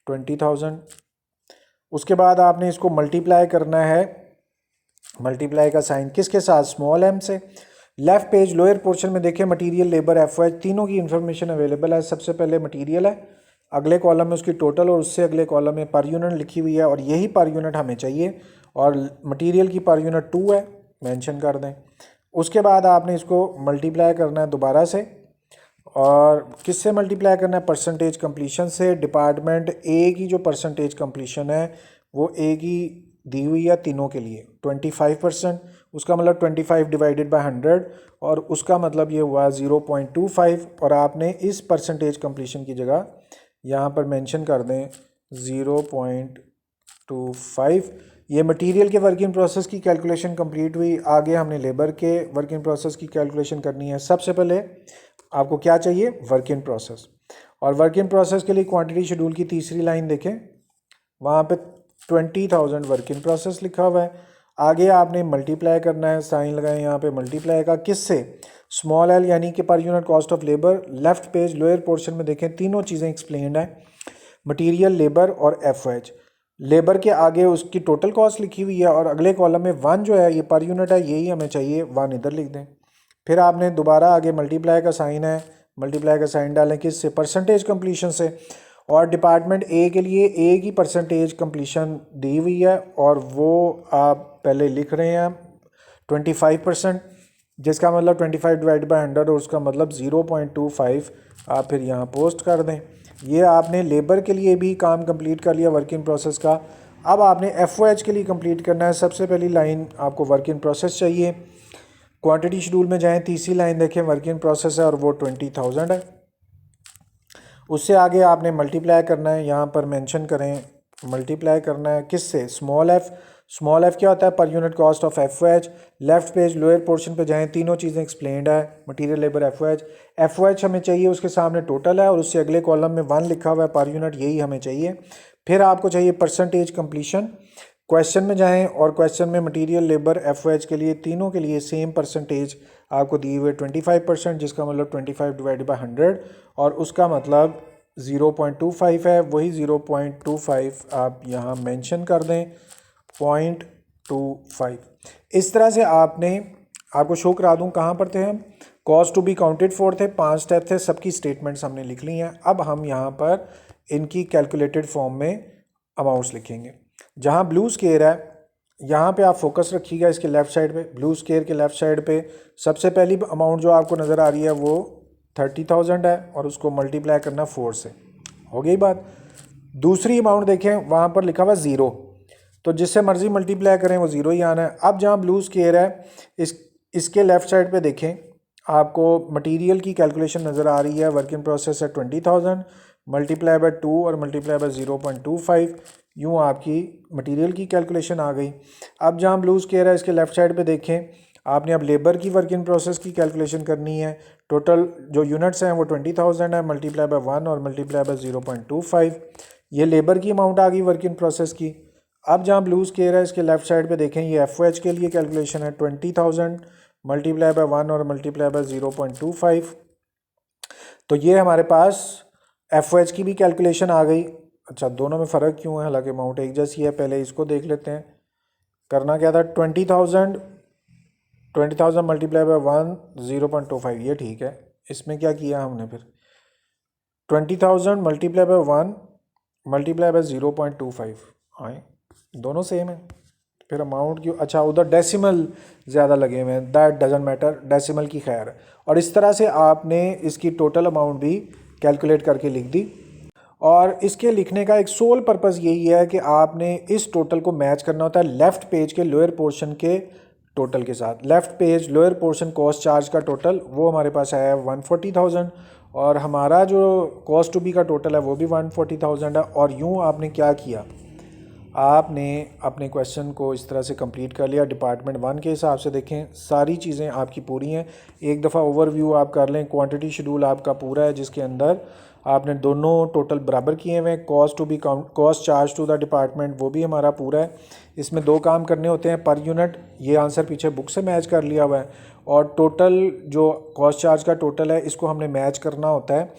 20,000। उसके बाद आपने इसको मल्टीप्लाई करना है, मल्टीप्लाई का साइन किसके साथ, स्मॉल एम से। लेफ्ट पेज लोअर पोर्शन में देखें मटेरियल लेबर एफ एच, तीनों की इन्फॉर्मेशन अवेलेबल है। सबसे पहले मटेरियल है, अगले कॉलम में उसकी टोटल और उससे अगले कॉलम में पर यूनिट लिखी हुई है, और यही पर यूनिट हमें चाहिए, और मटेरियल की पर यूनिट 2 है, मेंशन कर दें। उसके बाद आपने इसको मल्टीप्लाई करना है दोबारा से, और किससे मल्टीप्लाई करना है, परसेंटेज कंप्लीशन से। डिपार्टमेंट ए की जो परसेंटेज कंप्लीशन है वो ए की दी हुई है तीनों के लिए 25%, उसका मतलब 25 डिवाइडेड बाय 100, और उसका मतलब ये हुआ 0.25, और आपने इस परसेंटेज कंप्लीशन की जगह यहाँ पर मेंशन कर दें 0.25। ये मटेरियल के वर्क इन प्रोसेस की कैलकुलेशन कंप्लीट हुई। आगे हमने लेबर के वर्क इन प्रोसेस की कैलकुलेशन करनी है। सबसे पहले आपको क्या चाहिए, वर्क इन प्रोसेस, और वर्क इन प्रोसेस के लिए क्वांटिटी शेड्यूल की तीसरी लाइन देखें, वहाँ पे 20,000 वर्क इन प्रोसेस लिखा हुआ है। आगे आपने मल्टीप्लाई करना है, साइन लगाएं यहाँ पे मल्टीप्लाई का, किससे, स्मॉल एल यानी कि पर unit cost of labour. Left page lower portion में देखें तीनों चीज़ें एक्सप्लेन्ड है, मटेरियल, लेबर और एफ एच। लेबर के आगे उसकी टोटल कॉस्ट लिखी हुई है, और अगले कॉलम में 1 जो है ये पर यूनिट है, यही हमें चाहिए, 1 इधर लिख दें। फिर आपने दोबारा आगे मल्टीप्लाई का साइन है, मल्टीप्लाई का साइन डालें किससे, परसेंटेज कंप्लीशन से। और डिपार्टमेंट ए के लिए ए की परसेंटेज कंप्लीशन दी हुई है और वो आप पहले लिख रहे हैं 25%, जिसका मतलब 25 डिवाइड बाई 100 और उसका मतलब 0.25 आप फिर यहाँ पोस्ट कर दें। ये आपने लेबर के लिए भी काम कंप्लीट कर लिया वर्क इन प्रोसेस का। अब आपने एफओएच के लिए कंप्लीट करना है। सबसे पहली लाइन आपको वर्क इन प्रोसेस चाहिए। क्वांटिटी शेड्यूल में जाएं, तीसरी लाइन देखें वर्क इन प्रोसेस है और वो 20,000 है। उससे आगे आपने मल्टीप्लाई करना है, यहाँ पर मेंशन करें मल्टीप्लाई करना है किससे, स्मॉल एफ। स्मॉल एफ क्या होता है, पर unit cost of FOH. Left page lower portion पे जाएं, तीनों चीज़ें एक्सप्लेन्ड है, मटेरियल लेबर एफओएच। एफओएच हमें चाहिए, उसके सामने टोटल है और उससे अगले कॉलम में 1 लिखा हुआ है पर यूनिट, यही हमें चाहिए। फिर आपको चाहिए परसेंटेज कंप्लीशन। क्वेश्चन में जाएं और क्वेश्चन में मटेरियल लेबर एफओएच के लिए तीनों के लिए सेम परसेंटेज आपको दी हुई 25%, जिसका मतलब 25 डिवाइड बाई 100 और उसका मतलब 0.25 है। वही 0.25 आप यहाँ मेंशन कर दें, 0.25। इस तरह से आपको शो करा दूँ कहाँ पर थे हम, cost to be counted for थे, 5 स्टेप थे, सबकी स्टेटमेंट्स हमने लिख ली हैं। अब हम यहाँ पर इनकी कैलकुलेटेड फॉर्म में अमाउंट्स लिखेंगे। जहाँ ब्लू स्केयर है यहाँ पे आप फोकस रखिएगा, इसके लेफ़्ट साइड पे, ब्लू स्केयर के लेफ़्ट साइड पे सबसे पहली अमाउंट जो आपको नज़र आ रही है वो 30,000 है और उसको मल्टीप्लाई करना 4 से, हो गई बात। दूसरी अमाउंट देखें, वहाँ पर लिखा हुआ 0, तो जिससे मर्ज़ी मल्टीप्लाई करें वो 0 ही आना है। अब जहाँ ब्लू स्केयर है इसके लेफ़्ट साइड पे देखें, आपको मटेरियल की कैलकुलेशन नज़र आ रही है, वर्क इन प्रोसेस है 20,000 मल्टीप्लाई बाय 2 और मल्टीप्लाई बाय 0.25, यूँ आपकी मटेरियल की कैलकुलेशन आ गई। अब जहाँ ब्लू स्केयर है इसके लेफ़्ट साइड पे देखें, आपने अब लेबर की वर्क इन प्रोसेस की कैलकुलेशन करनी है। टोटल जो यूनिट्स हैं वो 20,000 है, मल्टीप्लाई बाय 1 और मल्टीप्लाई बाय 0.25, ये लेबर की अमाउंट आ गई वर्क इन प्रोसेस की। अब जहाँ ब्लू स्केयर है इसके लेफ़्ट साइड पे देखें, ये एफओएच के लिए कैलकुलेशन है 20,000 मल्टीप्लाई बाय 1 और मल्टीप्लाई बाय 0.25, तो ये हमारे पास एफओएच की भी कैलकुलेशन आ गई। अच्छा, दोनों में फ़र्क क्यों है, हालांकि अमाउंट एक जैसी है। पहले इसको देख लेते हैं, करना क्या था, 20,000 मल्टीप्लाई बाय 1 0.25, ये ठीक है। इसमें क्या किया हमने फिर, 20,000 मल्टीप्लाई बाय 1 मल्टीप्लाई बाय 0.25, हाँ दोनों सेम है। फिर अमाउंट क्यों, अच्छा उधर डेसिमल ज़्यादा लगे हुए हैं, दैट डजंट मैटर, डेसिमल की खैर है। और इस तरह से आपने इसकी टोटल अमाउंट भी कैलकुलेट करके लिख दी। और इसके लिखने का एक सोल पर्पज़ यही है कि आपने इस टोटल को मैच करना होता है लेफ़्ट पेज के लोअर पोर्शन के टोटल के साथ। Left page lower portion cost charge का टोटल वो हमारे पास आया है 140,000 और हमारा जो कॉस्ट टू बी का टोटल है वो भी 140,000 है। और यूँ आपने क्या किया, आपने अपने क्वेश्चन को इस तरह से कंप्लीट कर लिया। डिपार्टमेंट 1 के हिसाब से देखें, सारी चीज़ें आपकी पूरी हैं। एक दफ़ा ओवरव्यू आप कर लें, क्वांटिटी शेड्यूल आपका पूरा है जिसके अंदर आपने दोनों टोटल बराबर किए हुए हैं। Cost to be cost charge to the department वो भी हमारा पूरा है। इसमें 2 काम करने होते हैं, पर यूनिट, ये आंसर पीछे बुक से मैच कर लिया हुआ है, और टोटल जो कॉस्ट चार्ज का टोटल है इसको हमने मैच करना होता है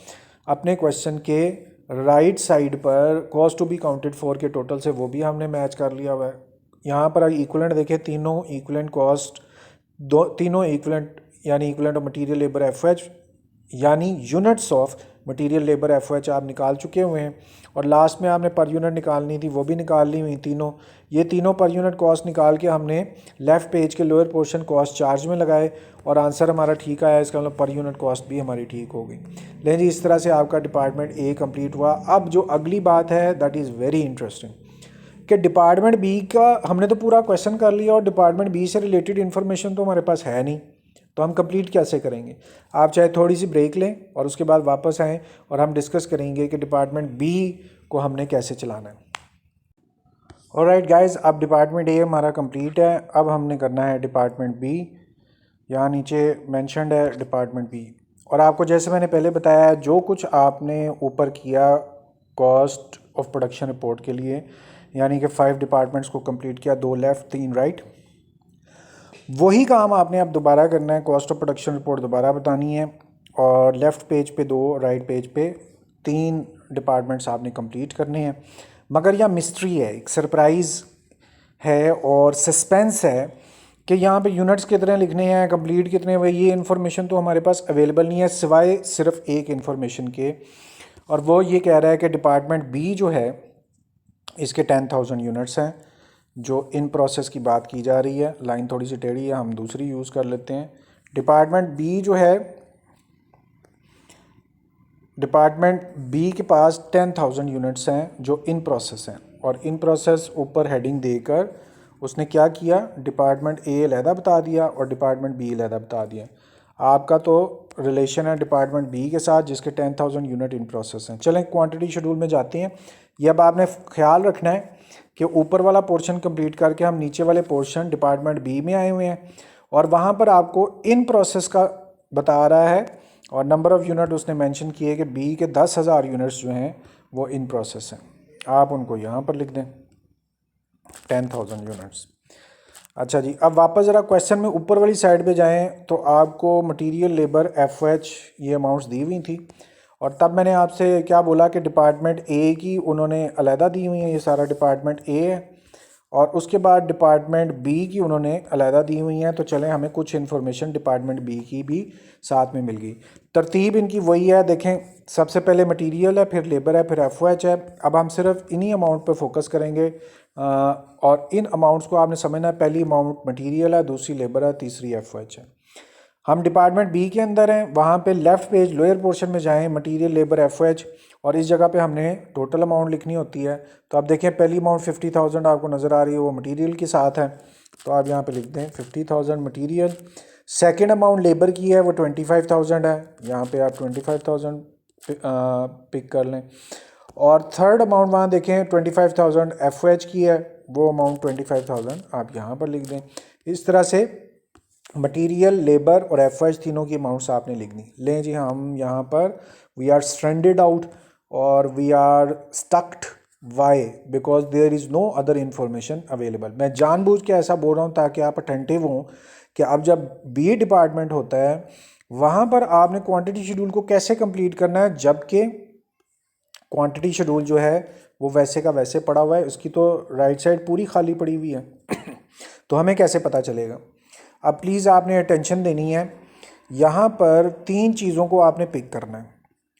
अपने क्वेश्चन के राइट साइड पर cost to be counted for के टोटल से, वो भी हमने मैच कर लिया हुआ है। यहाँ पर इक्वलेंट देखें, तीनों इक्वलेंट कॉस्ट, तीनों इक्वलेंट यानी equivalent of material labour FOH यानी units of material labour FOH आप निकाल चुके हुए हैं। और लास्ट में आपने पर यूनिट निकालनी थी, वो भी निकाल ली हुई तीनों। ये तीनों पर यूनिट कॉस्ट निकाल के हमने लेफ़्ट पेज के लोअर पोर्शन कॉस्ट चार्ज में लगाए और आंसर हमारा ठीक आया। इसका मतलब पर यूनिट कॉस्ट भी हमारी ठीक हो गई। लेकिन जी, इस तरह से आपका डिपार्टमेंट ए कंप्लीट हुआ। अब जो अगली बात है दैट इज़ वेरी इंटरेस्टिंग कि डिपार्टमेंट बी का हमने तो पूरा क्वेश्चन कर लिया और डिपार्टमेंट बी से रिलेटेड इन्फॉर्मेशन तो हमारे पास है नहीं, तो हम कंप्लीट कैसे करेंगे। आप चाहे थोड़ी सी ब्रेक लें और उसके बाद वापस आएँ और हम डिस्कस करेंगे कि डिपार्टमेंट बी को हमने कैसे चलाना है। ऑलराइट गाइस, अब डिपार्टमेंट ए हमारा कंप्लीट है। अब हमने करना है डिपार्टमेंट बी। यहाँ नीचे मेंशन्ड है डिपार्टमेंट बी। और आपको जैसे मैंने पहले बताया, जो कुछ आपने ऊपर किया कॉस्ट ऑफ प्रोडक्शन रिपोर्ट के लिए, यानी कि 5 डिपार्टमेंट्स को कंप्लीट किया, 2 लेफ़्ट 3 राइट, वही काम आपने अब दोबारा करना है। कॉस्ट ऑफ प्रोडक्शन रिपोर्ट दोबारा बतानी है और लेफ़्ट पेज पे 2, राइट पेज पे 3 डिपार्टमेंट्स आपने कंप्लीट करने हैं। मगर यह मिस्ट्री है, एक सरप्राइज़ है और सस्पेंस है कि यहाँ पे यूनिट्स कितने लिखने हैं, कंप्लीट कितने हुए, ये इन्फॉर्मेशन तो हमारे पास अवेलेबल नहीं है सिवाय सिर्फ एक इन्फॉर्मेशन के, और वो ये कह रहा है कि डिपार्टमेंट बी जो है इसके 10,000 यूनिट्स हैं जो इन प्रोसेस की बात की जा रही है। लाइन थोड़ी सी टेढ़ी है, हम दूसरी यूज़ कर लेते हैं। डिपार्टमेंट बी जो है, डिपार्टमेंट बी के पास 10,000 यूनिट्स हैं जो इन प्रोसेस हैं, और इन प्रोसेस ऊपर हेडिंग देकर उसने क्या किया, डिपार्टमेंट ए अलहदा बता दिया और डिपार्टमेंट बी अलहदा बता दिया। आपका तो रिलेशन है डिपार्टमेंट बी के साथ जिसके 10,000 यूनिट इन प्रोसेस हैं। चलें क्वांटिटी शेड्यूल में जाते हैं। ये अब आपने ख्याल रखना है कि ऊपर वाला पोर्शन कंप्लीट करके हम नीचे वाले पोर्शन डिपार्टमेंट बी में आए हुए हैं, और वहाँ पर आपको इन प्रोसेस का बता रहा है, और नंबर ऑफ़ यूनिट उसने मेंशन किए कि बी के 10,000 यूनिट्स जो हैं वो इन प्रोसेस हैं। आप उनको यहाँ पर लिख दें 10,000 यूनिट्स। अच्छा जी, अब वापस ज़रा क्वेश्चन में ऊपर वाली साइड पे जाएं तो आपको मटेरियल लेबर FH ये अमाउंट्स दी हुई थी, और तब मैंने आपसे क्या बोला कि डिपार्टमेंट ए की उन्होंने अलहदा दी हुई है, ये सारा डिपार्टमेंट ए है, और उसके बाद डिपार्टमेंट बी की उन्होंने अलहदा दी हुई हैं। तो चलें हमें कुछ इन्फॉर्मेशन डिपार्टमेंट बी की भी साथ में मिल गई। तरतीब इनकी वही है, देखें सबसे पहले मटेरियल है, फिर लेबर है, फिर FOH है। अब हम सिर्फ इन्हीं अमाउंट पर फोकस करेंगे, और इन अमाउंट्स को आपने समझना है, पहली अमाउंट मटेरियल है, दूसरी लेबर है, तीसरी FOH है। हम डिपार्टमेंट बी के अंदर हैं, वहाँ पे लेफ़्ट पेज लोअर पोर्शन में जाएं, मटेरियल लेबर FOH, और इस जगह पे हमने टोटल अमाउंट लिखनी होती है। तो आप देखें पहली अमाउंट 50,000 आपको नज़र आ रही है, वो मटेरियल के साथ है, तो आप यहाँ पे लिख दें 50,000 मटेरियल। सेकंड अमाउंट लेबर की है, वो 25,000 है, यहाँ पे आप 25,000 पिक कर लें। और थर्ड अमाउंट वहाँ देखें 25,000 FOH की है, वो अमाउंट 25,000 आप यहाँ पर लिख दें। इस तरह से मटेरियल, लेबर और FOH तीनों की अमाउंट्स आपने लिखनी। लें जी, हम यहाँ पर वी आर स्ट्रैंडेड आउट और we are stucked, why, because there is no other information available. मैं जानबूझ के ऐसा बोल रहा हूँ ताकि आप अटेंटिव हों कि अब जब बी डिपार्टमेंट होता है वहाँ पर आपने क्वांटिटी शेड्यूल को कैसे कंप्लीट करना है, जबकि क्वांटिटी शेड्यूल जो है वो वैसे का वैसे पड़ा हुआ है, उसकी तो राइट साइड पूरी खाली पड़ी हुई है तो हमें कैसे पता चलेगा। अब प्लीज़ आपने अटेंशन देनी है, यहाँ पर तीन चीज़ों को आपने पिक करना है,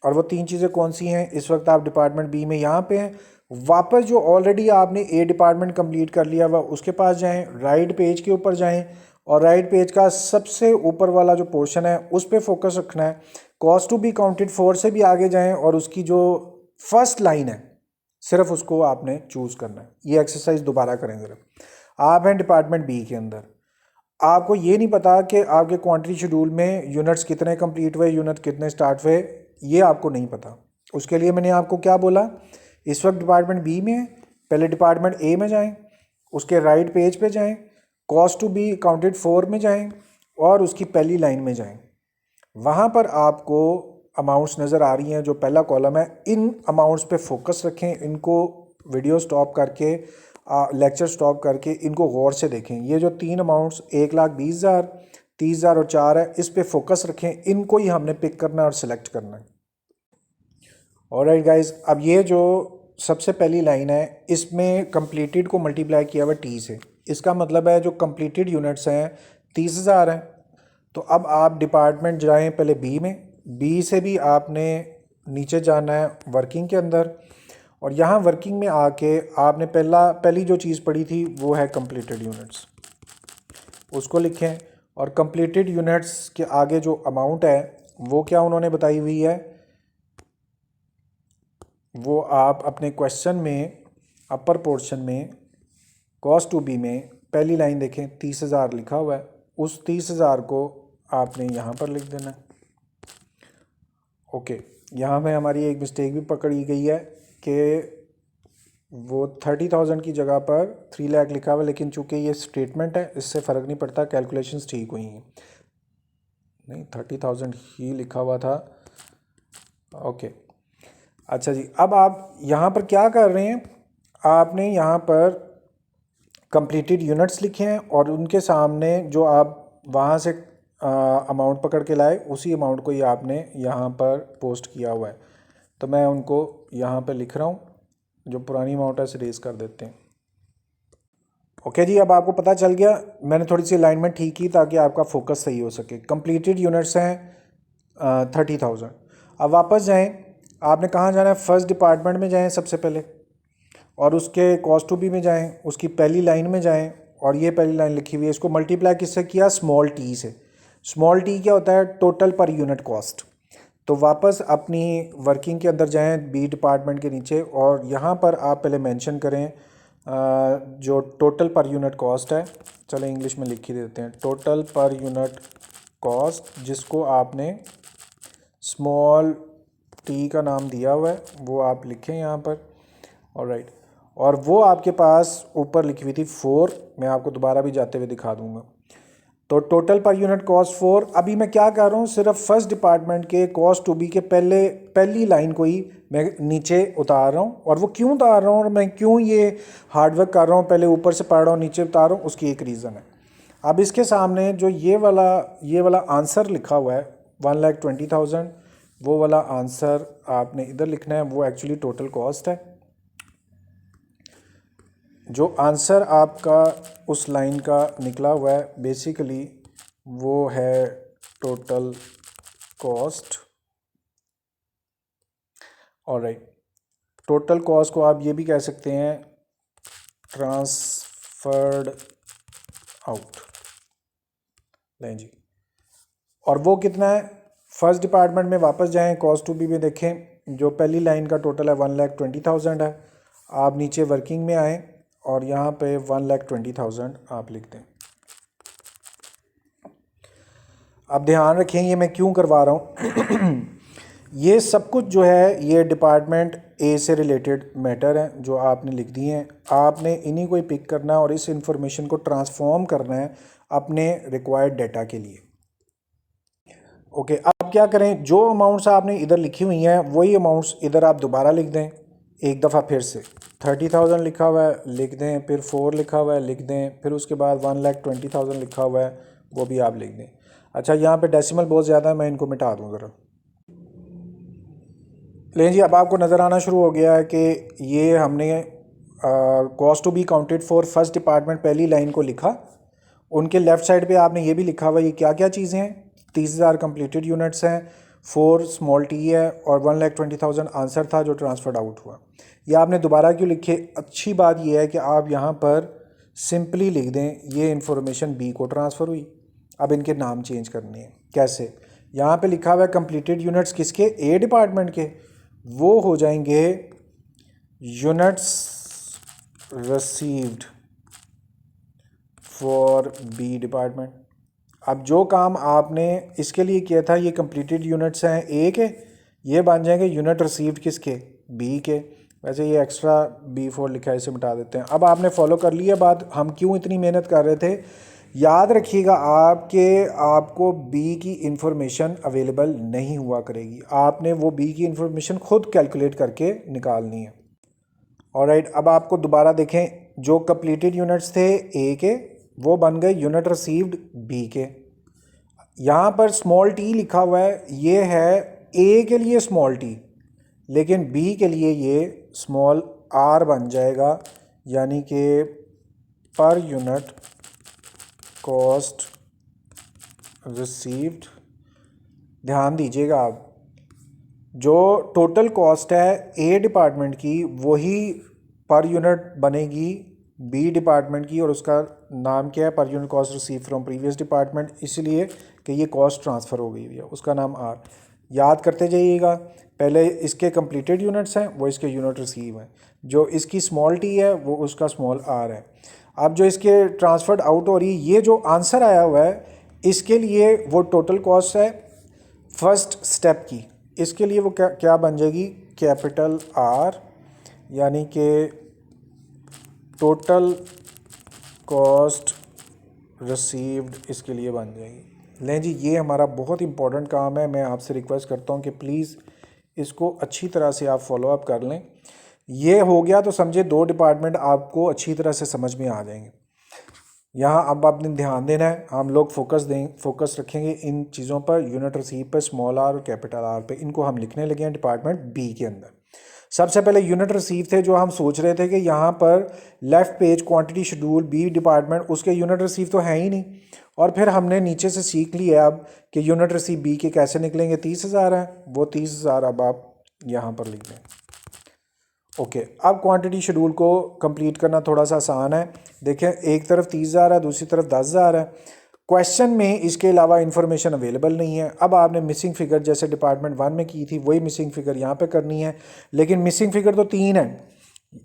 और वो तीन चीज़ें कौन सी हैं। इस वक्त आप डिपार्टमेंट बी में यहाँ पे हैं, वापस जो ऑलरेडी आपने ए डिपार्टमेंट कंप्लीट कर लिया हुआ उसके पास जाएं, राइट पेज के ऊपर जाएं, और राइट पेज का सबसे ऊपर वाला जो पोर्शन है उस पर फोकस रखना है। Cost to be counted for से भी आगे जाएं, और उसकी जो फर्स्ट लाइन है सिर्फ उसको आपने चूज़ करना है। ये एक्सरसाइज दोबारा करें ज़रा। आप हैं डिपार्टमेंट बी के अंदर, आपको ये नहीं पता कि आपके क्वांटिटी शेड्यूल में यूनिट्स कितने कंप्लीट हुए, यूनिट कितने स्टार्ट हुए, ये आपको नहीं पता। उसके लिए मैंने आपको क्या बोला, इस वक्त डिपार्टमेंट बी में है, पहले डिपार्टमेंट ए में जाएं, उसके राइट पेज पे जाएं, cost to be counted for में जाएं, और उसकी पहली लाइन में जाएं। वहाँ पर आपको अमाउंट्स नज़र आ रही हैं, जो पहला कॉलम है, इन अमाउंट्स पे फोकस रखें। इनको वीडियो स्टॉप करके, लेक्चर स्टॉप करके इनको गौर से देखें। ये जो तीन अमाउंट्स 1,20,000, 30,000 और 4 है, इस पे फोकस रखें, इनको ही हमने पिक करना है और सिलेक्ट करना है। ऑलराइट गाइस, अब ये जो सबसे पहली लाइन है इसमें कंप्लीटेड को मल्टीप्लाई किया हुआ टी से, इसका मतलब है जो कंप्लीटेड यूनिट्स हैं 30,000 हैं। तो अब आप डिपार्टमेंट जाएं पहले बी में, बी से भी आपने नीचे जाना है वर्किंग के अंदर, और यहाँ वर्किंग में आके आपने पहली जो चीज़ पढ़ी थी वो है कंप्लीटेड यूनिट्स, उसको लिखें। और कंप्लीटेड यूनिट्स के आगे जो अमाउंट है वो क्या उन्होंने बताई हुई है, वो आप अपने क्वेश्चन में अपर पोर्शन में कॉस्ट टू बी में पहली लाइन देखें, 30,000 लिखा हुआ है, उस 30,000 को आपने यहाँ पर लिख देना है। ओके, यहाँ में हमारी एक मिस्टेक भी पकड़ी गई है कि वो 30,000 की जगह पर 3 लाख लिखा हुआ है, लेकिन चूंकि ये स्टेटमेंट है इससे फ़र्क नहीं पड़ता, कैलकुलेशंस ठीक हुई हैं। नहीं, 30,000 ही लिखा हुआ था। ओके, अच्छा जी, अब आप यहाँ पर क्या कर रहे हैं, आपने यहाँ पर कंप्लीटेड यूनिट्स लिखे हैं और उनके सामने जो आप वहाँ से अमाउंट पकड़ के लाए उसी अमाउंट को ही आपने यहाँ पर पोस्ट किया हुआ है। तो मैं उनको यहाँ पर लिख रहा हूँ, जो पुरानी अमाउंट है इसे रेज़ कर देते हैं। ओके जी, अब आपको पता चल गया। मैंने थोड़ी सी अलाइनमेंट ठीक की ताकि आपका फोकस सही हो सके। कंप्लीटेड यूनिट्स हैं 30,000। अब वापस जाएं, आपने कहाँ जाना है? फर्स्ट डिपार्टमेंट में जाएं सबसे पहले, और उसके कॉस्ट टू बी में जाएं, उसकी पहली लाइन में जाएं, और ये पहली लाइन लिखी हुई है, इसको मल्टीप्लाई किससे किया? स्मॉल टी से। स्मॉल टी क्या होता है? टोटल पर यूनिट कॉस्ट। तो वापस अपनी वर्किंग के अंदर जाएं बी डिपार्टमेंट के नीचे, और यहाँ पर आप पहले मेंशन करें जो टोटल पर यूनिट कॉस्ट है। चलो इंग्लिश में लिख ही देते हैं, टोटल पर यूनिट कॉस्ट, जिसको आपने स्मॉल टी का नाम दिया हुआ है, वो आप लिखें यहाँ पर। ऑलराइट, और वो आपके पास ऊपर लिखी हुई थी 4। मैं आपको दोबारा भी जाते हुए दिखा दूंगा। तो टोटल पर यूनिट कॉस्ट 4। अभी मैं क्या कर रहा हूँ? सिर्फ फर्स्ट डिपार्टमेंट के कॉस्ट टू बी के पहली लाइन को ही मैं नीचे उतार रहा हूँ। और वो क्यों उतार रहा हूँ और मैं क्यों ये हार्डवर्क कर रहा हूँ, पहले ऊपर से पढ़ रहा हूँ नीचे उतार रहा हूँ, उसकी एक रीज़न है। अब इसके सामने जो ये वाला आंसर लिखा हुआ है 1,20,000, वो वाला आंसर आपने इधर लिखना है। वो एक्चुअली टोटल कॉस्ट है। जो आंसर आपका उस लाइन का निकला हुआ है बेसिकली वो है total cost. Alright, total cost को आप ये भी कह सकते हैं ट्रांसफर्ड आउट। लें जी, और वो कितना है? फर्स्ट डिपार्टमेंट में वापस जाएं, कॉस्ट टू बी में देखें, जो पहली लाइन का टोटल है 1,20,000 है। आप नीचे वर्किंग में आएँ और यहाँ पे 1,20,000 आप लिख दें। अब ध्यान रखें, ये मैं क्यों करवा रहा हूँ ये सब कुछ जो है ये डिपार्टमेंट ए से रिलेटेड मैटर है जो आपने लिख दिए हैं। आपने इन्हीं को ही पिक करना है और इस इंफॉर्मेशन को ट्रांसफॉर्म करना है अपने रिक्वायर्ड डाटा के लिए। ओके, अब क्या करें? जो अमाउंट्स आपने इधर लिखी हुई हैं वही अमाउंट्स इधर आप दोबारा लिख दें एक दफ़ा फिर से। 30,000 लिखा हुआ है, लिख दें, फिर 4 लिखा हुआ है, लिख दें, फिर उसके बाद 1,20,000 लिखा हुआ है, वो भी आप लिख दें। अच्छा, यहाँ पे डेसिमल बहुत ज़्यादा है, मैं इनको मिटा दूँ ज़रा। लें जी, अब आपको नज़र आना शुरू हो गया है कि ये हमने cost to be counted for first department पहली लाइन को लिखा। उनके लेफ़्ट साइड पे आपने ये भी लिखा हुआ ये क्या क्या चीज़ें हैं। 30,000 कंप्लीटेड यूनिट्स हैं, 4 स्मॉल टी है, और 1,20,000 आंसर था जो ट्रांसफर्ड आउट हुआ। ये आपने दोबारा क्यों लिखे? अच्छी बात यह है कि आप यहाँ पर सिंपली लिख दें ये इन्फॉर्मेशन बी को ट्रांसफ़र हुई। अब इनके नाम चेंज करने हैं। कैसे? यहाँ पे लिखा हुआ है कंप्लीटेड यूनिट्स किसके? ए डिपार्टमेंट के। वो हो जाएंगे units received for B department. अब जो काम आपने इसके लिए किया था, ये कंप्लीटेड यूनिट्स हैं ए के, ये बन जाएंगे यूनिट रिसीव्ड किसके? बी के। वैसे ये एक्स्ट्रा B4 लिखा है, इसे मिटा देते हैं। अब आपने फॉलो कर लिया बात, हम क्यों इतनी मेहनत कर रहे थे। याद रखिएगा आपको बी की इंफॉर्मेशन अवेलेबल नहीं हुआ करेगी, आपने वो बी की इंफॉर्मेशन खुद कैलकुलेट करके निकालनी है। ऑलराइट, अब आपको दोबारा देखें, जो कंप्लीटेड यूनिट्स थे ए के वो बन गए यूनिट रिसीव्ड बी के। यहाँ पर स्मॉल टी लिखा हुआ है, ये है ए के लिए स्मॉल टी, लेकिन बी के लिए ये स्मॉल आर बन जाएगा, यानी कि पर यूनिट कॉस्ट रिसीव्ड। ध्यान दीजिएगा, आप जो टोटल कॉस्ट है ए डिपार्टमेंट की वही पर यूनिट बनेगी बी डिपार्टमेंट की, और उसका नाम क्या है? पर unit cost receive from previous department, इसलिए कि ये कॉस्ट ट्रांसफ़र हो गई है, उसका नाम आर। याद करते जाइएगा, पहले इसके कंप्लीटेड यूनिट्स हैं वो इसके यूनिट रिसीव हैं, जो इसकी स्मॉल टी है वो उसका स्मॉल आर है। अब जो इसके ट्रांसफर्ड आउट हो रही है, ये जो आंसर आया हुआ है इसके लिए वो टोटल कॉस्ट है फर्स्ट स्टेप की, इसके लिए वो क्या बन जाएगी? कैपिटल आर, यानी कि टोटल कॉस्ट रिसीव्ड इसके लिए बन जाएगी। लें जी, ये हमारा बहुत इंपॉर्टेंट काम है। मैं आपसे रिक्वेस्ट करता हूँ कि प्लीज़ इसको अच्छी तरह से आप फॉलो अप कर लें। ये हो गया तो समझे 2 डिपार्टमेंट आपको अच्छी तरह से समझ में आ जाएंगे। यहाँ अब आपने ध्यान देना है, हम लोग फोकस रखेंगे इन चीज़ों पर, यूनिट रिसीव पर, स्मॉल आर और कैपिटल आर पे। इनको हम लिखने लगे हैं डिपार्टमेंट बी के अंदर। सबसे पहले यूनिट रिसीव थे जो हम सोच रहे थे कि यहाँ पर left page quantity schedule B department, उसके यूनिट रिसीव तो है ही नहीं। और फिर हमने नीचे से सीख लिया अब कि यूनिट रिसीव बी के कैसे निकलेंगे। 30,000 है, वो 30,000 अब आप यहाँ पर लिख दें। ओके, अब क्वांटिटी शेड्यूल को कंप्लीट करना थोड़ा सा आसान है। देखें, एक तरफ 30,000 है, दूसरी तरफ 10,000 है। क्वेश्चन में इसके अलावा इन्फॉर्मेशन अवेलेबल नहीं है। अब आपने मिसिंग फिगर जैसे डिपार्टमेंट 1 में की थी वही मिसिंग फिगर यहाँ पे करनी है, लेकिन मिसिंग फिगर तो 3 है।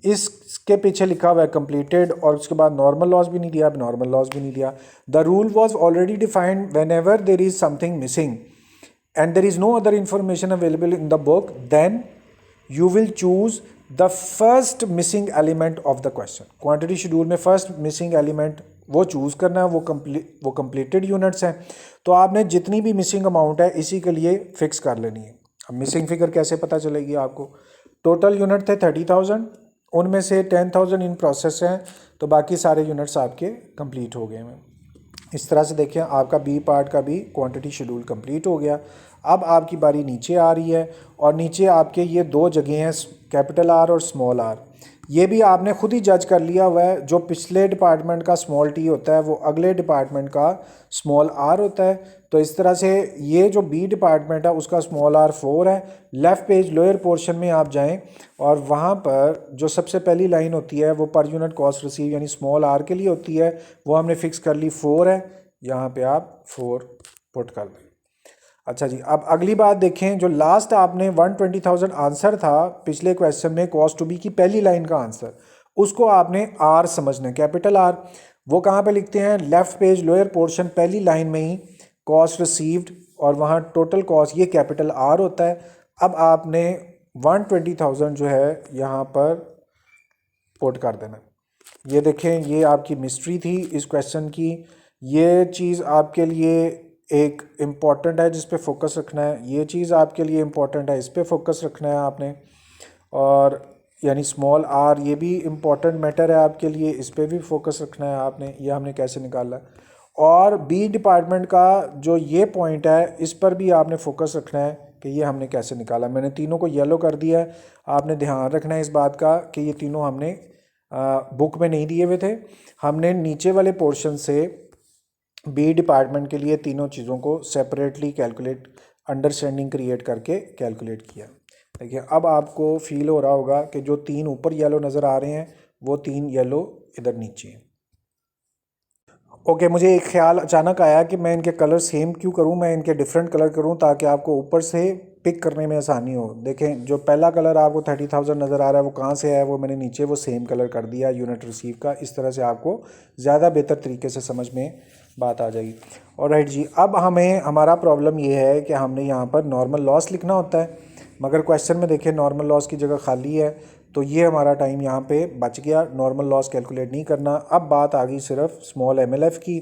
इसके पीछे लिखा हुआ है कंप्लीटेड, और उसके बाद नॉर्मल लॉस भी नहीं दिया, अब नॉर्मल लॉस भी नहीं दिया। The rule was already defined when ever there is something missing and there is no other information available in the book, then you will choose the first missing element of the question. Quantity schedule में फर्स्ट मिसिंग एलिमेंट वो चूज़ करना है, वो कंप्लीटेड यूनिट्स हैं। तो आपने जितनी भी मिसिंग अमाउंट है इसी के लिए फिक्स कर लेनी है। अब मिसिंग फिगर कैसे पता चलेगी आपको? टोटल यूनिट थे 30,000, उनमें से 10,000 इन प्रोसेस हैं, तो बाकी सारे यूनिट्स आपके कंप्लीट हो गए हैं। इस तरह से देखिए आपका बी पार्ट का भी क्वांटिटी शेड्यूल कंप्लीट हो गया। अब आपकी बारी नीचे आ रही है, और नीचे आपके ये दो जगह हैं, कैपिटल आर और स्मॉल आर। ये भी आपने खुद ही जज कर लिया हुआ है, जो पिछले डिपार्टमेंट का स्मॉल टी होता है वो अगले डिपार्टमेंट का स्मॉल आर होता है। तो इस तरह से ये जो बी डिपार्टमेंट है उसका स्मॉल आर 4 है। लेफ़्ट पेज लोअर पोर्शन में आप जाएं और वहाँ पर जो सबसे पहली लाइन होती है वो पर यूनिट कॉस्ट रिसीव यानी स्मॉल आर के लिए होती है, वो हमने फिक्स कर ली 4 है। यहाँ पे आप 4 पुट कर दें। अच्छा जी, अब अगली बात देखें, जो लास्ट आपने 120,000 आंसर था पिछले क्वेश्चन में कॉस्ट टू बी की पहली लाइन का आंसर, उसको आपने आर समझना है, कैपिटल आर। वो कहाँ पे लिखते हैं? लेफ़्ट पेज लोअर पोर्शन पहली लाइन में ही कॉस्ट रिसीव्ड, और वहाँ टोटल कॉस्ट ये कैपिटल आर होता है। अब आपने 120,000 जो है यहाँ पर पुट कर देना। ये देखें, ये आपकी मिस्ट्री थी इस क्वेश्चन की। ये चीज़ आपके लिए एक इम्पॉर्टेंट है जिस पे फोकस रखना है, ये चीज़ आपके लिए इम्पॉर्टेंट है, इस पे फोकस रखना है आपने। और यानी स्मॉल आर ये भी इम्पॉर्टेंट मैटर है आपके लिए, इस पे भी फोकस रखना है आपने। ये हमने कैसे निकाला। और बी डिपार्टमेंट का जो ये पॉइंट है इस पर भी आपने फोकस रखना है कि ये हमने कैसे निकाला। मैंने तीनों को येलो कर दिया है, आपने ध्यान रखना है इस बात का कि ये तीनों हमने बुक में नहीं दिए हुए थे, हमने नीचे वाले पोर्शन से बी डिपार्टमेंट के लिए तीनों चीज़ों को सेपरेटली कैलकुलेट, अंडरस्टैंडिंग क्रिएट करके कैलकुलेट किया। देखिए अब आपको फील हो रहा होगा कि जो 3 ऊपर येलो नज़र आ रहे हैं वो 3 येलो इधर नीचे हैं। ओके, मुझे एक ख्याल अचानक आया कि मैं इनके कलर सेम क्यों करूं, मैं इनके डिफरेंट कलर करूं ताकि आपको ऊपर से पिक करने में आसानी हो। देखें, जो पहला कलर आपको 30,000 नज़र आ रहा है वो कहाँ से है, वो मैंने नीचे वो सेम कलर कर दिया यूनिट रिसीव का। इस तरह से आपको ज़्यादा बेहतर तरीके से समझ में बात आ जाएगी। और राइट जी, अब हमारा प्रॉब्लम ये है कि हमने यहाँ पर नॉर्मल लॉस लिखना होता है, मगर क्वेश्चन में देखिए नॉर्मल लॉस की जगह खाली है, तो ये हमारा टाइम यहाँ पे बच गया, नॉर्मल लॉस कैलकुलेट नहीं करना। अब बात आ गई सिर्फ स्मॉल MLF की,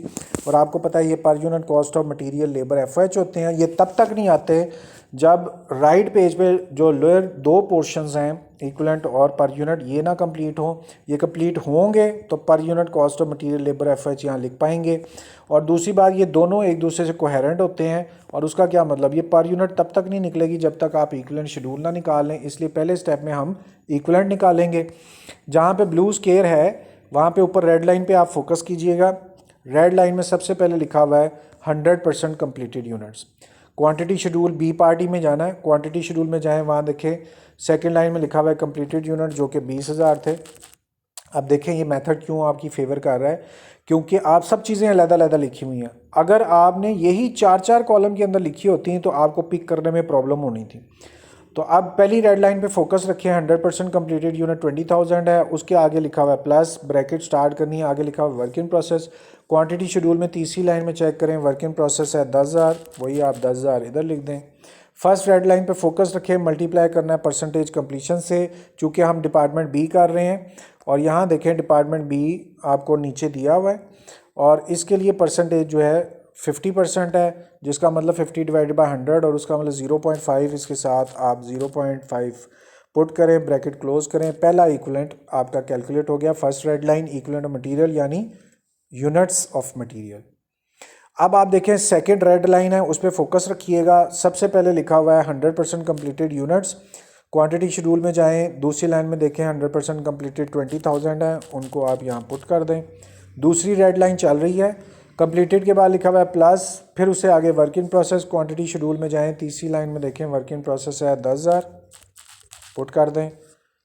और आपको पता है ये पर unit cost of material labour FOH होते हैं। ये तब तक नहीं आते जब राइट पेज पे जो लोअर 2 पोर्शंस हैं इक्विवेलेंट और पर यूनिट ये ना कंप्लीट हो। ये कंप्लीट होंगे तो पर unit cost of material labour FOH यहाँ लिख पाएंगे। और दूसरी बात, ये दोनों एक दूसरे से कोहेरेंट होते हैं, और उसका क्या मतलब, ये पर यूनिट तब तक नहीं निकलेगी जब तक आप इक्विवेलेंट शेड्यूल ना निकाल लें। इसलिए पहले स्टेप में हम इक्विवेलेंट निकालेंगे। जहाँ पे ब्लू स्केयर है वहाँ पे ऊपर रेड लाइन पे आप फोकस कीजिएगा। रेड लाइन में सबसे पहले लिखा हुआ है 100% completed units. Quantity schedule B party में जाना है, क्वांटिटी शेड्यूल में जाएं, वहाँ देखें सेकंड लाइन में लिखा हुआ है कंप्लीटेड यूनिट जो कि 20,000 थे। अब देखें ये मेथड क्यों आपकी फेवर कर रहा है, क्योंकि आप सब चीज़ें अलग-अलग लिखी हुई हैं। अगर आपने यही 4-4 कॉलम के अंदर लिखी होती हैं तो आपको पिक करने में प्रॉब्लम होनी थी। तो अब पहली रेड लाइन पे फोकस रखिए, 100% कंप्लीटेड यूनिट 20,000 है, उसके आगे लिखा हुआ है प्लस, ब्रैकेट स्टार्ट करनी है, आगे लिखा हुआ है work in process. Quantity schedule में तीसरी लाइन में चेक करें, वर्क इन प्रोसेस है 10,000, वही आप 10,000 इधर लिख दें। फर्स्ट रेड लाइन पे फोकस रखें, मल्टीप्लाई करना है परसेंटेज कंप्लीशन से, चूँकि हम डिपार्टमेंट बी कर रहे हैं। और यहाँ देखें डिपार्टमेंट बी आपको नीचे दिया हुआ है, और इसके लिए परसेंटेज जो है 50% है, जिसका मतलब 50 डिवाइडेड बाय 100, और उसका मतलब 0.5, इसके साथ आप 0.5 पुट करें, ब्रैकेट क्लोज करें। पहला इक्विवेलेंट आपका कैलकुलेट हो गया। First red line equivalent of material यानी यूनिट्स ऑफ मटेरियल। अब आप देखें सेकंड रेड लाइन है, उस पर फोकस रखिएगा। सबसे पहले लिखा हुआ है 100% कंप्लीटेड यूनिट्स, क्वांटिटी शेड्यूल में जाएं, दूसरी लाइन में देखें 100% कम्प्लीटेड 20,000 है, उनको आप यहाँ पुट कर दें। दूसरी रेड लाइन चल रही है, कंप्लीटेड के बाद लिखा हुआ है प्लस, फिर उससे आगे work in process, quantity schedule में जाएं, तीसरी लाइन में देखें वर्क इन प्रोसेस है 10,000, पुट कर दें।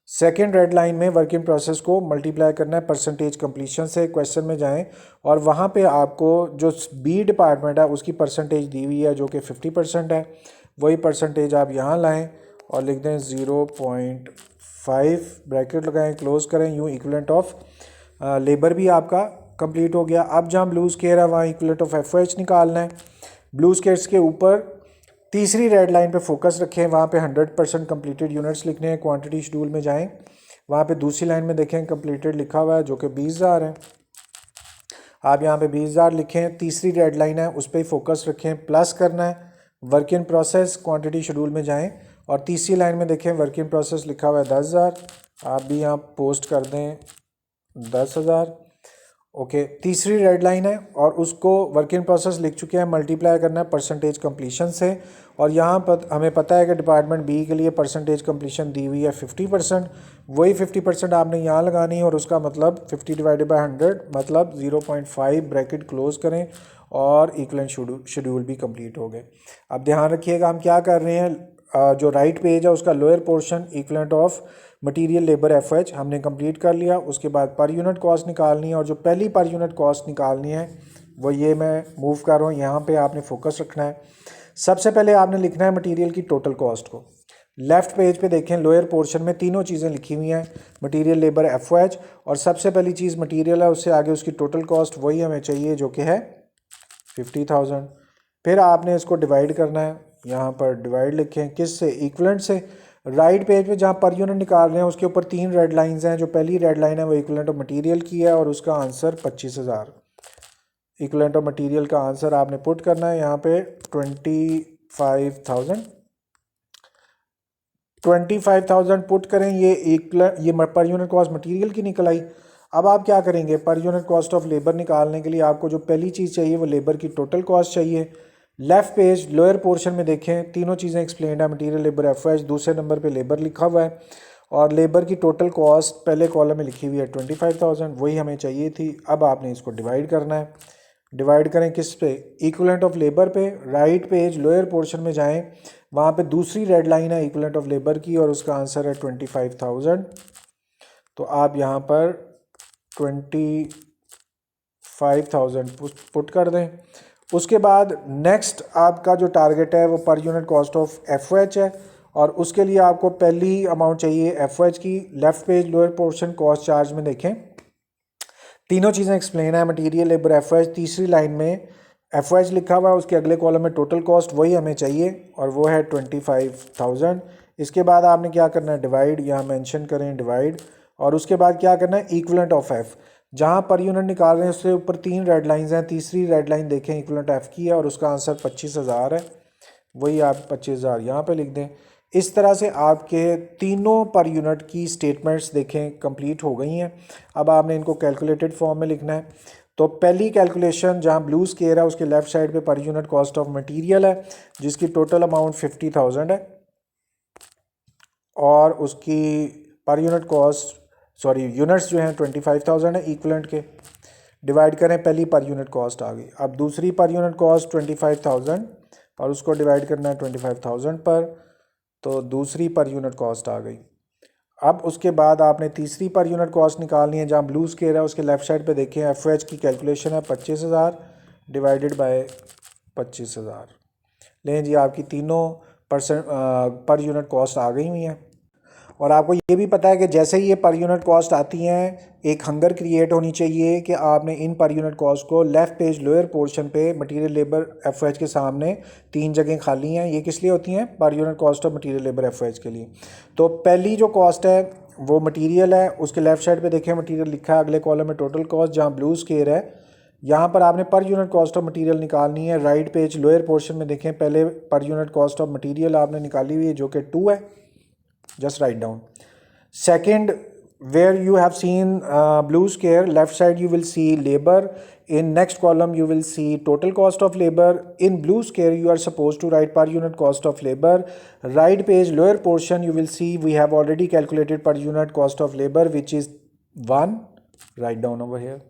सेकेंड रेड लाइन में वर्क इन प्रोसेस को मल्टीप्लाई करना है परसेंटेज कंप्लीशन से, क्वेश्चन में जाएं और वहाँ पे आपको जो बी डिपार्टमेंट है उसकी परसेंटेज दी हुई है जो कि 50% है, वही परसेंटेज आप यहाँ लाएं और लिख दें 0.5, ब्रैकेट लगाएं, क्लोज करें, यूँ इक्विवेलेंट ऑफ लेबर भी आपका कंप्लीट हो गया। अब जहाँ ब्लू स्केयर है वहाँ इक्विवेलेंट ऑफ एफओएच निकालना है। ब्लू स्केयर्स के ऊपर तीसरी रेड लाइन पे फोकस रखें, वहाँ पे 100% कम्प्लीटेड यूनिट्स लिखने हैं। क्वांटिटी शेड्यूल में जाएं, वहाँ पे दूसरी लाइन में देखें कम्प्लीटेड लिखा हुआ है जो कि 20,000 है, आप यहाँ पे 20,000 लिखें। तीसरी रेड लाइन है उस पर ही फोकस रखें, प्लस करना है work in process, quantity schedule में जाएं और तीसरी लाइन में देखें वर्क इन प्रोसेस लिखा हुआ है 10,000, आप भी यहाँ पोस्ट कर दें 10,000। ओके, तीसरी रेड लाइन है और उसको वर्क इन प्रोसेस लिख चुके हैं, मल्टीप्लाई करना है परसेंटेज कंप्लीशन से और यहाँ पर हमें पता है कि डिपार्टमेंट बी के लिए परसेंटेज कंप्लीशन दी हुई है 50%, वही 50% आपने यहाँ लगानी है और उसका मतलब 50 डिवाइडेड बाय 100 मतलब 0.5, ब्रैकेट क्लोज करें और इक्विवेलेंट शेड्यूल भी कंप्लीट हो गए। अब ध्यान रखिएगा हम क्या कर रहे हैं, जो राइट पेज है उसका lower portion equivalent of material labour FH हमने कंप्लीट कर लिया। उसके बाद पर यूनिट कॉस्ट निकालनी है और जो पहली पर यूनिट कॉस्ट निकालनी है वो ये मैं मूव कर रहा हूँ, यहाँ पे आपने फोकस रखना है। सबसे पहले आपने लिखना है मटेरियल की टोटल कॉस्ट को। लेफ़्ट पेज पे देखें लोअर पोर्शन में तीनों चीज़ें लिखी हुई हैं, मटेरियल लेबर एफओएच, और सबसे पहली चीज़ मटेरियल है, उससे आगे उसकी टोटल कॉस्ट वही हमें चाहिए जो कि है 50,000। फिर आपने इसको डिवाइड करना है, यहाँ पर डिवाइड लिखें किस से, इक्विवेलेंट से। राइट पेज पे जहाँ पर यूनिट निकाल रहे हैं उसके ऊपर 3 रेड लाइंस हैं, जो पहली रेड लाइन है वो इक्विवेलेंट ऑफ मटेरियल की है और उसका आंसर 25,000। इक्विवेलेंट ऑफ मटेरियल का आंसर आपने पुट करना है यहाँ पे 25,000 पुट करें। ये पर यूनिट कॉस्ट मटेरियल की निकल आई। अब आप क्या करेंगे, पर यूनिट कॉस्ट ऑफ लेबर निकालने के लिए आपको जो पहली चीज़ चाहिए वो लेबर की टोटल कॉस्ट चाहिए। लेफ़्ट पेज लोअर पोर्शन में देखें तीनों चीज़ें एक्सप्लेन है, मटेरियल लेबर एफओएच, दूसरे नंबर पे लेबर लिखा हुआ है और लेबर की टोटल कॉस्ट पहले कॉलम में लिखी हुई है 25,000, वही हमें चाहिए थी। अब आपने इसको डिवाइड करना है, डिवाइड करें किस पे, इक्विवेलेंट ऑफ लेबर पे। राइट पेज लोअर पोर्शन में जाएं, वहाँ पे दूसरी रेड लाइन है इक्विवेलेंट ऑफ लेबर की और उसका आंसर है 25,000, तो आप यहाँ पर 25,000 पुट कर दें। उसके बाद नेक्स्ट आपका जो टारगेट है वो पर यूनिट कॉस्ट ऑफ एफओएच है और उसके लिए आपको पहली अमाउंट चाहिए एफओएच की। Left page lower portion cost charge में देखें तीनों चीज़ें एक्सप्लेन है, मटेरियल लेबर एफओएच, तीसरी लाइन में एफओएच लिखा हुआ है, उसके अगले कॉलम में टोटल कॉस्ट वही हमें चाहिए और वो है 25,000। इसके बाद आपने क्या करना है, डिवाइड, यहाँ मेंशन करें डिवाइड, और उसके बाद क्या करना है इक्विवेलेंट ऑफ एफ। जहाँ पर यूनिट निकाल रहे हैं उससे ऊपर 3 रेड लाइंस हैं, तीसरी रेड लाइन देखें इक्विवेलेंट एफ की है और उसका आंसर 25,000 है, वही आप 25,000 यहाँ पे लिख दें। इस तरह से आपके तीनों पर यूनिट की स्टेटमेंट्स देखें कंप्लीट हो गई हैं। अब आपने इनको कैलकुलेटेड फॉर्म में लिखना है। तो पहली कैलकुलेशन जहाँ ब्लू स्केयर है उसके लेफ़्ट साइड पे पर यूनिट कॉस्ट ऑफ मटेरियल है जिसकी टोटल अमाउंट 50,000 है और उसकी पर यूनिट कॉस्ट यूनिट्स जो हैं 25,000 है इक्विवेलेंट के। डिवाइड करें, पहली पर यूनिट कॉस्ट आ गई। अब दूसरी पर यूनिट कॉस्ट 25,000 और उसको डिवाइड करना है 25,000 पर, तो दूसरी पर यूनिट कॉस्ट आ गई। अब उसके बाद आपने तीसरी पर यूनिट कॉस्ट निकालनी है, जहाँ ब्लू स्केयर है उसके लेफ़्ट साइड पे देखें एफओएच की कैलकुलेशन है 25,000 डिवाइडेड बाय 25,000। लें जी, आपकी तीनों पर यूनिट कॉस्ट आ गई हुई हैं। और आपको ये भी पता है कि जैसे ही ये पर यूनिट कॉस्ट आती हैं एक हंगर क्रिएट होनी चाहिए कि आपने इन पर यूनिट कॉस्ट को लेफ़्ट पेज लोअर पोर्शन पे मटेरियल लेबर एफओएच के सामने 3 जगह खाली हैं। ये किस लिए होती हैं, पर unit cost of material labour FOH के लिए। तो पहली जो कॉस्ट है वो मटेरियल है, उसके लेफ़्ट साइड पे देखें मटेरियल लिखा है, अगले कॉलम में टोटल कॉस्ट, जहाँ ब्लू स्केयर है यहाँ पर आपने पर यूनिट कॉस्ट ऑफ मटेरियल निकालनी है। राइट पेज लोअर पोर्शन में देखें पहले पर यूनिट कॉस्ट ऑफ मटेरियल आपने निकाली हुई है जो कि 2 है, just write down. Second where you have seen blue square, left side you will see labor, in next column you will see total cost of labor. In blue square you are supposed to write per unit cost of labor. Right page lower portion you will see we have already calculated per unit cost of labor, which is 1. Write down over here.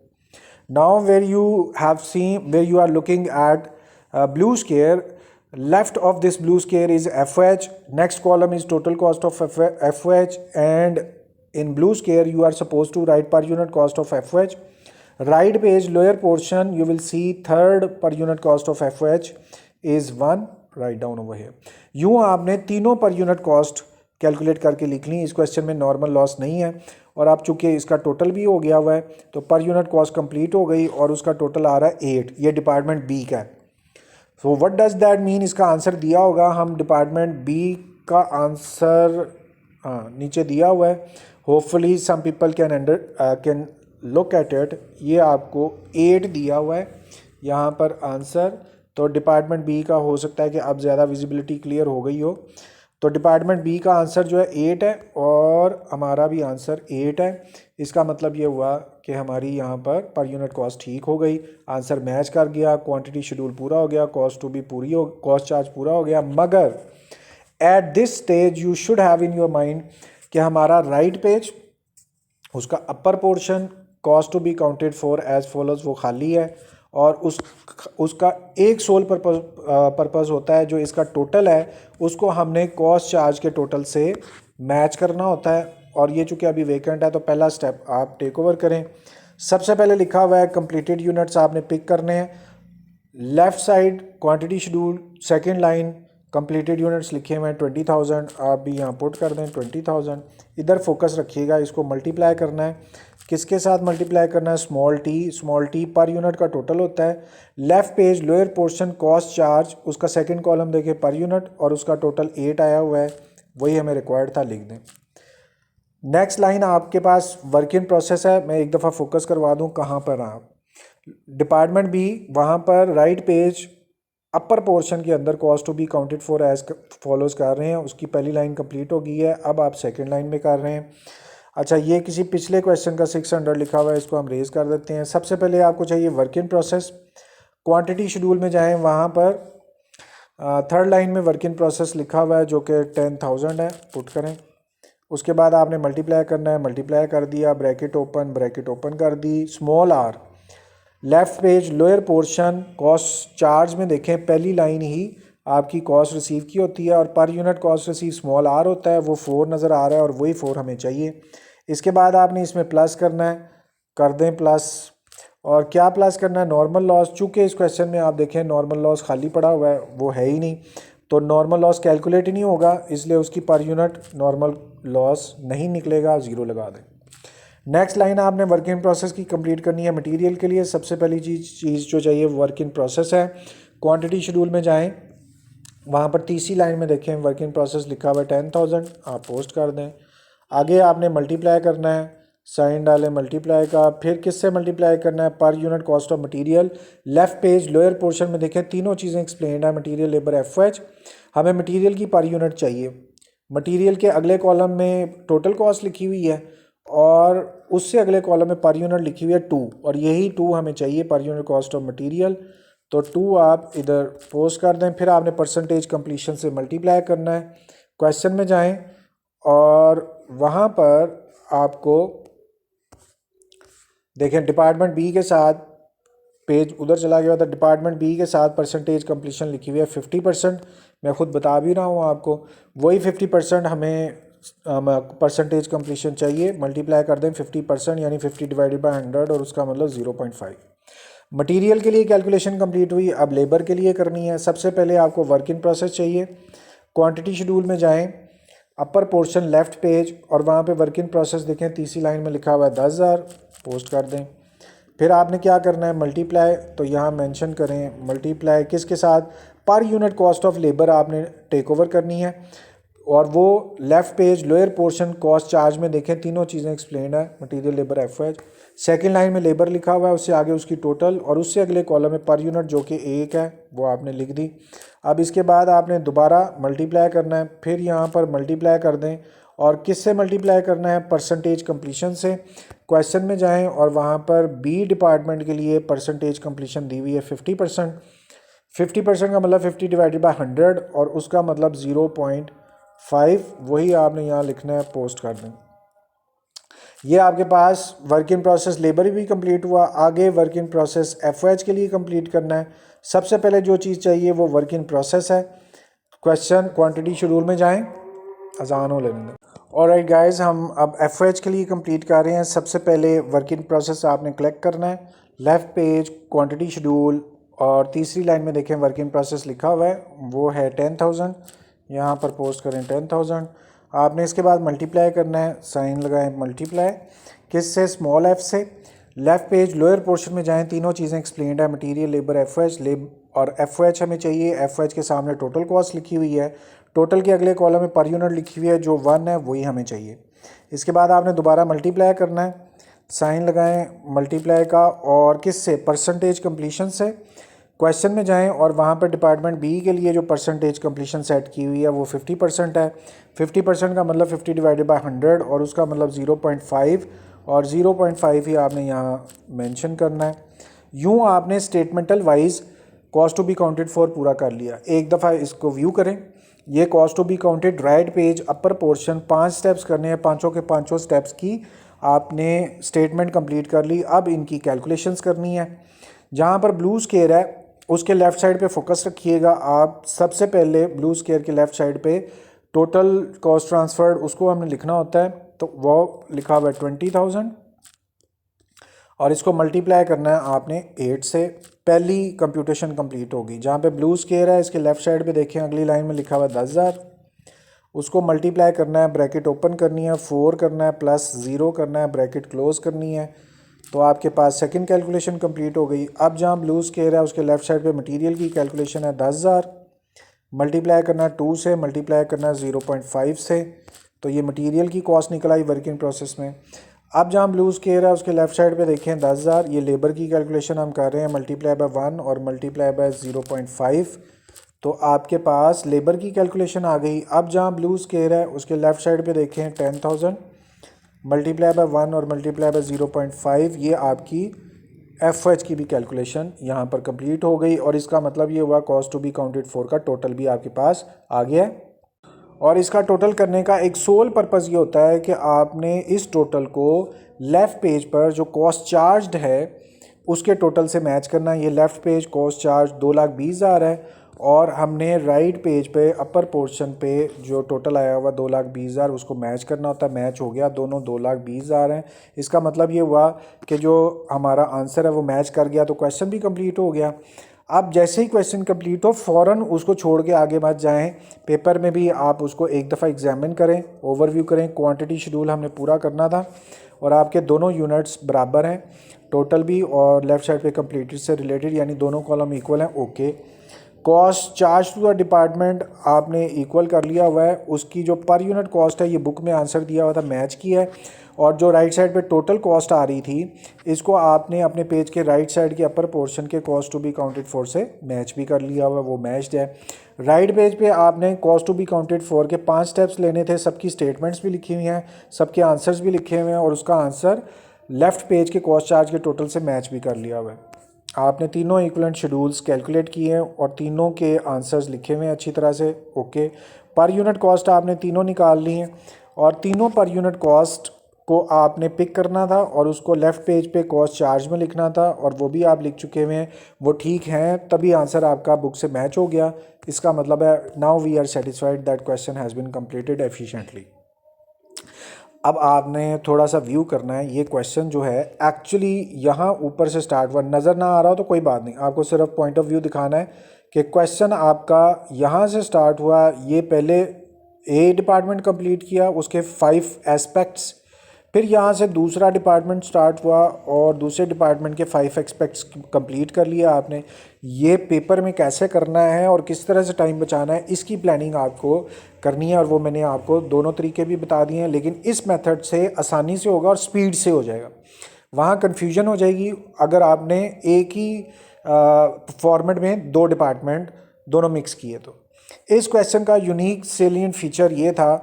Now where you have seen, where you are looking at blue square, left of this blue square is FH, next column is total cost of FH, and in blue square you are supposed to write per unit cost of FH. Right page lower portion you will see third per unit cost of FH is 1. Write down over here. यूँ आपने तीनों पर यूनिट कॉस्ट कैलकुलेट करके लिख ली. इस क्वेश्चन में नॉर्मल लॉस नहीं है, और आप चूंकि इसका टोटल भी हो गया हुआ है तो पर यूनिट कॉस्ट कंप्लीट हो गई और उसका टोटल आ रहा है 8. ये डिपार्टमेंट बी का है. So what does that mean? इसका आंसर दिया होगा. हम डिपार्टमेंट बी का आंसर नीचे दिया हुआ है. Hopefully some people can look at it. ये आपको 8 दिया हुआ है यहाँ पर आंसर. तो डिपार्टमेंट बी का हो सकता है कि अब ज़्यादा विजिबिलिटी क्लियर हो गई हो. तो डिपार्टमेंट बी का आंसर जो है 8 है और हमारा भी आंसर 8 है. इसका मतलब ये हुआ कि हमारी यहाँ पर यूनिट कॉस्ट ठीक हो गई, आंसर मैच कर गया, क्वांटिटी शेड्यूल पूरा हो गया, कॉस्ट टू बी पूरी हो, कॉस्ट चार्ज पूरा हो गया. मगर at this stage you should have in your mind कि हमारा राइट पेज, उसका upper portion cost to be counted for as follows वो खाली है, और उसका एक सोल पर्पस होता है जो इसका टोटल है उसको हमने कॉस्ट चार्ज के टोटल से मैच करना होता है. और ये चूँकि अभी वेकेंट है तो पहला स्टेप आप टेक ओवर करें. सबसे पहले लिखा हुआ है कंप्लीटेड यूनिट्स आपने पिक करने हैं. Left side quantity schedule, second line completed units लिखे हुए हैं 20,000. आप भी यहाँ पुट कर दें 20,000. इधर फोकस रखिएगा, इसको मल्टीप्लाई करना है. किसके साथ मल्टीप्लाई करना है? Small T. Small T per unit का टोटल होता है. Left page lower portion cost charge, उसका सेकंड कॉलम देखिए पर यूनिट, और उसका टोटल 8 आया हुआ है, वही हमें रिक्वायर्ड था, लिख दें. नेक्स्ट लाइन आपके पास वर्क इन प्रोसेस है. मैं एक दफ़ा फोकस करवा दूँ कहाँ पर आप डिपार्टमेंट बी, वहाँ पर राइट पेज अपर पोर्शन के अंदर cost to be counted for as follows कर रहे हैं. उसकी पहली लाइन कंप्लीट हो गई है. अब आप सेकंड लाइन में कर रहे हैं. अच्छा, ये किसी पिछले क्वेश्चन का 600 लिखा हुआ है, इसको हम रेज कर देते हैं. सबसे पहले आपको चाहिए work in process. Quantity schedule में जाएं, वहाँ पर थर्ड लाइन में वर्क इन प्रोसेस लिखा हुआ है जो कि 10,000 है, पुट करें. उसके बाद आपने मल्टीप्लाई करना है, मल्टीप्लाई कर दिया, ब्रैकेट ओपन कर दी. Small or left page lower portion cost charge में देखें, पहली लाइन ही आपकी कॉस्ट रिसीव की होती है और per unit cost receive small R होता है, वो 4 नज़र आ रहा है और वही 4 हमें चाहिए. इसके बाद आपने इसमें प्लस करना है, कर दें प्लस. और क्या प्लस करना है? Normal loss. चूँकि इस क्वेश्चन में आप देखें नॉर्मल लॉस खाली पड़ा हुआ है, वो है ही नहीं, तो नॉर्मल लॉस कैलकुलेट ही नहीं होगा, इसलिए उसकी पर यूनिट नॉर्मल लॉस नहीं निकलेगा, 0 लगा दें. नेक्स्ट लाइन आपने वर्क इन प्रोसेस की कंप्लीट करनी है. मटेरियल के लिए सबसे पहली चीज़ जो चाहिए वर्क इन प्रोसेस है. क्वांटिटी शेड्यूल में जाएं, वहाँ पर तीसरी लाइन में देखें वर्क इन प्रोसेस लिखा हुआ है 10,000, आप पोस्ट कर दें. आगे आपने मल्टीप्लाई करना है, साइन डालें मल्टीप्लाई का. फिर किससे मल्टीप्लाई करना है? पर unit cost of material. Left page lower portion में देखें तीनों चीज़ें एक्सप्लेन्ड है, मटेरियल लेबर एफएच. हमें मटेरियल की पर यूनिट चाहिए. मटेरियल के अगले कॉलम में टोटल कॉस्ट लिखी हुई है और उससे अगले कॉलम में पर यूनिट लिखी हुई है 2, और यही 2 हमें चाहिए पर यूनिट कॉस्ट ऑफ मटेरियल. तो 2 आप इधर पोस्ट कर दें. फिर आपने परसेंटेज कंप्लीशन से मल्टीप्लाई करना है. क्वेश्चन में जाएं और वहाँ पर आपको देखें डिपार्टमेंट बी के साथ, पेज उधर चला गया था, डिपार्टमेंट बी के साथ परसेंटेज कंप्लीशन लिखी हुई है 50%. मैं खुद बता भी रहा हूँ आपको, वही 50% हमें परसेंटेज कंप्लीशन चाहिए. मल्टीप्लाई कर दें 50%, यानी 50 डिवाइडेड बाय 100, और उसका मतलब 0.5. मटेरियल के लिए कैलकुलेशन कंप्लीट हुई. अब लेबर के लिए करनी है. सबसे पहले आपको वर्क इन प्रोसेस चाहिए. क्वांटिटी शेड्यूल में जाएं, अपर पोर्शन लेफ़्ट पेज, और वहाँ पे वर्क इन प्रोसेस देखें, तीसरी लाइन में लिखा हुआ है 10,000, पोस्ट कर दें. फिर आपने क्या करना है? मल्टीप्लाई. तो यहाँ मेंशन करें मल्टीप्लाई किसके साथ? पर यूनिट कॉस्ट ऑफ लेबर आपने टेक ओवर करनी है, और वो left page lower portion cost charge में देखें तीनों चीज़ें एक्सप्लेन है, material labour FH. Second line में लेबर लिखा हुआ है, उससे आगे उसकी टोटल, और उससे अगले कॉलम में पर यूनिट जो कि 1 है वो आपने लिख दी. अब इसके बाद आपने दोबारा मल्टीप्लाई करना है. फिर यहाँ पर मल्टीप्लाई कर दें और किससे मल्टीप्लाई करना है, परसेंटेज कंप्लीशन से। क्वेश्चन में जाएं और वहाँ पर बी डिपार्टमेंट के लिए परसेंटेज कंप्लीशन दी हुई है 50%। 50% का मतलब 50 डिवाइडेड बाय 100 और उसका मतलब 0.5, वही आपने यहाँ लिखना है, पोस्ट कर दें। ये आपके पास वर्क इन प्रोसेस लेबर भी कंप्लीट हुआ। आगे वर्क इन प्रोसेस एफओएच के लिए कंप्लीट करना है। सबसे पहले जो चीज़ चाहिए वो वर्क इन प्रोसेस है। क्वेश्चन क्वांटिटी शेड्यूल में जाएं, अजान हो लेने दें। ऑलराइट गाइस, हम अब एफओएच के लिए कंप्लीट कर रहे हैं। सबसे पहले वर्क इन प्रोसेस आपने कलेक्ट करना है, लेफ़्ट पेज क्वांटिटी शेड्यूल, और तीसरी लाइन में देखें वर्क इन प्रोसेस लिखा हुआ है, वो है 10,000। यहाँ पर पोस्ट करें 10,000। आपने इसके बाद मल्टीप्लाई करना है, साइन लगाएं मल्टीप्लाई, किससे, स्मॉल एफ से। लेफ़्ट पेज लोअर पोर्शन में जाएं, तीनों चीज़ें एक्सप्लेन्ड है, मटेरियल, लेबर, एफओएच। और एफओएच हमें चाहिए, एफओएच के सामने टोटल कॉस्ट लिखी हुई है, टोटल के अगले कॉलम में पर यूनिट लिखी हुई है, जो 1 है वही हमें चाहिए। इसके बाद आपने दोबारा मल्टीप्लाई करना है, साइन लगाएं मल्टीप्लाई का, और किससे, परसेंटेज कंप्लीशन से। क्वेश्चन में जाएं और वहाँ पर डिपार्टमेंट बी के लिए जो परसेंटेज कंप्लीशन सेट की हुई है वो 50% है। 50% का मतलब 50 डिवाइडेड बाय 100 और उसका मतलब 0.5, और 0.5 ही आपने यहाँ मेंशन करना है। यूँ आपने statement wise cost to be counted for पूरा कर लिया। एक दफ़ा इसको व्यू करें, ये cost to be counted right page upper portion 5 steps करने हैं, पाँचों के पाँचों स्टेप्स की आपने स्टेटमेंट कंप्लीट कर ली। अब इनकी कैलकुलेशंस करनी है। जहाँ पर ब्लू स्केयर है उसके लेफ़्ट साइड पे फोकस रखिएगा आप। सबसे पहले ब्लू स्केयर के लेफ़्ट साइड पे टोटल कॉस्ट ट्रांसफर्ड उसको हमने लिखना होता है, तो वो लिखा हुआ है 20,000 और इसको मल्टीप्लाई करना है आपने 8 से। पहली कंप्यूटेशन कंप्लीट होगी। जहाँ पे ब्लू स्केयर है इसके लेफ़्ट साइड पे देखें अगली लाइन में लिखा हुआ है 10,000, उसको मल्टीप्लाई करना है, ब्रैकेट ओपन करनी है, 4 करना है, प्लस 0 करना है, ब्रैकेट क्लोज करनी है, तो आपके पास सेकंड कैलकुलेशन कंप्लीट हो गई। अब जहाँ ब्लू स्केयर है उसके लेफ़्ट साइड पे मटेरियल की कैलकुलेशन है 10,000, मल्टीप्लाई करना है 2 से, मल्टीप्लाई करना है 0.5 से, तो ये मटेरियल की कॉस्ट निकल आई वर्किंग प्रोसेस में। अब जहाँ ब्लू स्केयर है उसके लेफ़्ट साइड पे देखें 10,000, ये लेबर की कैलकुलेशन हम कर रहे हैं, मल्टीप्लाई बाय 1 और मल्टीप्लाई बाय 0.5, तो आपके पास लेबर की कैलकुलेशन आ गई। अब जहाँ ब्लू स्केयर है उसके लेफ़्ट साइड पे देखें 10,000 मल्टीप्लाई बाय 1 और मल्टीप्लाई बाय 0.5, ये आपकी एफओएच की भी कैलकुलेशन यहाँ पर कंप्लीट हो गई। और इसका मतलब ये हुआ cost to be counted for का टोटल भी आपके पास आ गया है। और इसका टोटल करने का एक सोल पर्पज़ ये होता है कि आपने इस टोटल को लेफ़्ट पेज पर जो कॉस्ट चार्ज्ड है उसके टोटल से मैच करना है। ये लेफ़्ट पेज कॉस्ट चार्ज 2,20,000 है और हमने राइट पेज पे अपर पोर्शन पे जो टोटल आया हुआ 2,20,000 उसको मैच करना होता है। मैच हो गया, दोनों 2,20,000 हैं। इसका मतलब ये हुआ कि जो हमारा आंसर है वो मैच कर गया, तो क्वेश्चन भी कंप्लीट हो गया। अब जैसे ही क्वेश्चन कंप्लीट हो फ़ौरन उसको छोड़ के आगे मत जाएं। पेपर में भी आप उसको एक दफ़ा एग्जामिन करें, ओवरव्यू करें। क्वांटिटी शेड्यूल हमने पूरा करना था और आपके दोनों यूनिट्स बराबर हैं, टोटल भी और लेफ़्ट साइड पे कंप्लीटेड से रिलेटेड, यानी दोनों कॉलम इक्वल हैं। Okay, cost charge to the department आपने इक्वल कर लिया हुआ है। उसकी जो पर यूनिट कॉस्ट है ये बुक में आंसर दिया हुआ था, मैच किया है। और जो राइट साइड पे टोटल कॉस्ट आ रही थी इसको आपने अपने पेज के राइट साइड के अपर पोर्शन के cost to be counted for से मैच भी कर लिया हुआ है, वो मैच्ड है। राइट पेज पे आपने cost to be counted for के 5 स्टेप्स लेने थे, सबकी स्टेटमेंट्स भी लिखी हुई हैं, सबके आंसर्स भी लिखे हुए हैं और उसका आंसर लेफ़्ट पेज के कॉस्ट चार्ज के टोटल से मैच भी कर लिया हुआ है। आपने तीनों इक्विवेलेंट शेड्यूल्स कैलकुलेट किए हैं और तीनों के आंसर्स लिखे हुए हैं अच्छी तरह से। ओके, पर यूनिट कॉस्ट आपने तीनों निकाल ली हैं और तीनों पर यूनिट कॉस्ट को आपने पिक करना था और उसको लेफ़्ट पेज पे कॉस्ट चार्ज में लिखना था और वो भी आप लिख चुके हुए हैं, वो ठीक हैं, तभी आंसर आपका बुक से मैच हो गया। इसका मतलब है now we are satisfied that question has been completed efficiently. अब आपने थोड़ा सा व्यू करना है। ये क्वेश्चन जो है एक्चुअली यहाँ ऊपर से स्टार्ट हुआ, नज़र ना आ रहा हो तो कोई बात नहीं, आपको सिर्फ पॉइंट ऑफ व्यू दिखाना है कि क्वेश्चन आपका यहाँ से स्टार्ट हुआ। ये पहले ए डिपार्टमेंट कंप्लीट किया, उसके 5 एस्पेक्ट्स, फिर यहाँ से दूसरा डिपार्टमेंट स्टार्ट हुआ और दूसरे डिपार्टमेंट के 5 एस्पेक्ट्स कंप्लीट कर लिया आपने। ये पेपर में कैसे करना है और किस तरह से टाइम बचाना है इसकी प्लानिंग आपको करनी है और वो मैंने आपको दोनों तरीके भी बता दिए हैं। लेकिन इस मेथड से आसानी से होगा और स्पीड से हो जाएगा, वहाँ कन्फ्यूजन हो जाएगी अगर आपने एक ही फॉर्मेट में 2 डिपार्टमेंट दोनों मिक्स किए। तो इस क्वेश्चन का यूनिक सेलिएंट फीचर ये था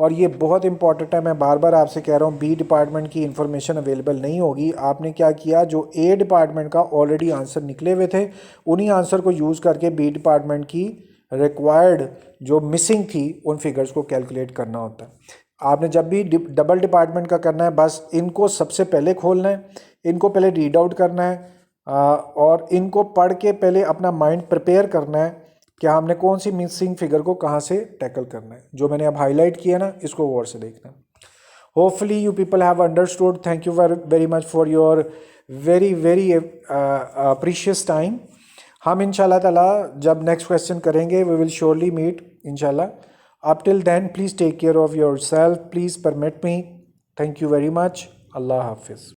और ये बहुत इंपॉर्टेंट है, मैं बार बार आपसे कह रहा हूँ, बी डिपार्टमेंट की इंफॉर्मेशन अवेलेबल नहीं होगी। आपने क्या किया, जो ए डिपार्टमेंट का ऑलरेडी आंसर निकले हुए थे उन्हीं आंसर को यूज़ करके बी डिपार्टमेंट की रिक्वायर्ड जो मिसिंग थी उन फिगर्स को कैलकुलेट करना होता है। आपने जब भी डबल डिपार्टमेंट का करना है, बस इनको सबसे पहले खोलना है, इनको पहले रीड आउट करना है और इनको पढ़ के पहले अपना माइंड प्रिपेयर करना है कि हमने कौन सी मिसिंग फिगर को कहाँ से टैकल करना है। जो मैंने अब हाईलाइट किया ना, इसको गौर से देखना। Hopefully you people have understood. Thank you very much for your very very precious time. हम इंशाल्लाह ताला जब नेक्स्ट क्वेश्चन करेंगे वी विल श्योरली मीट इंशाल्लाह। Up till then please take care of your self, please permit me. Thank you very much. अल्लाह हाफिज़।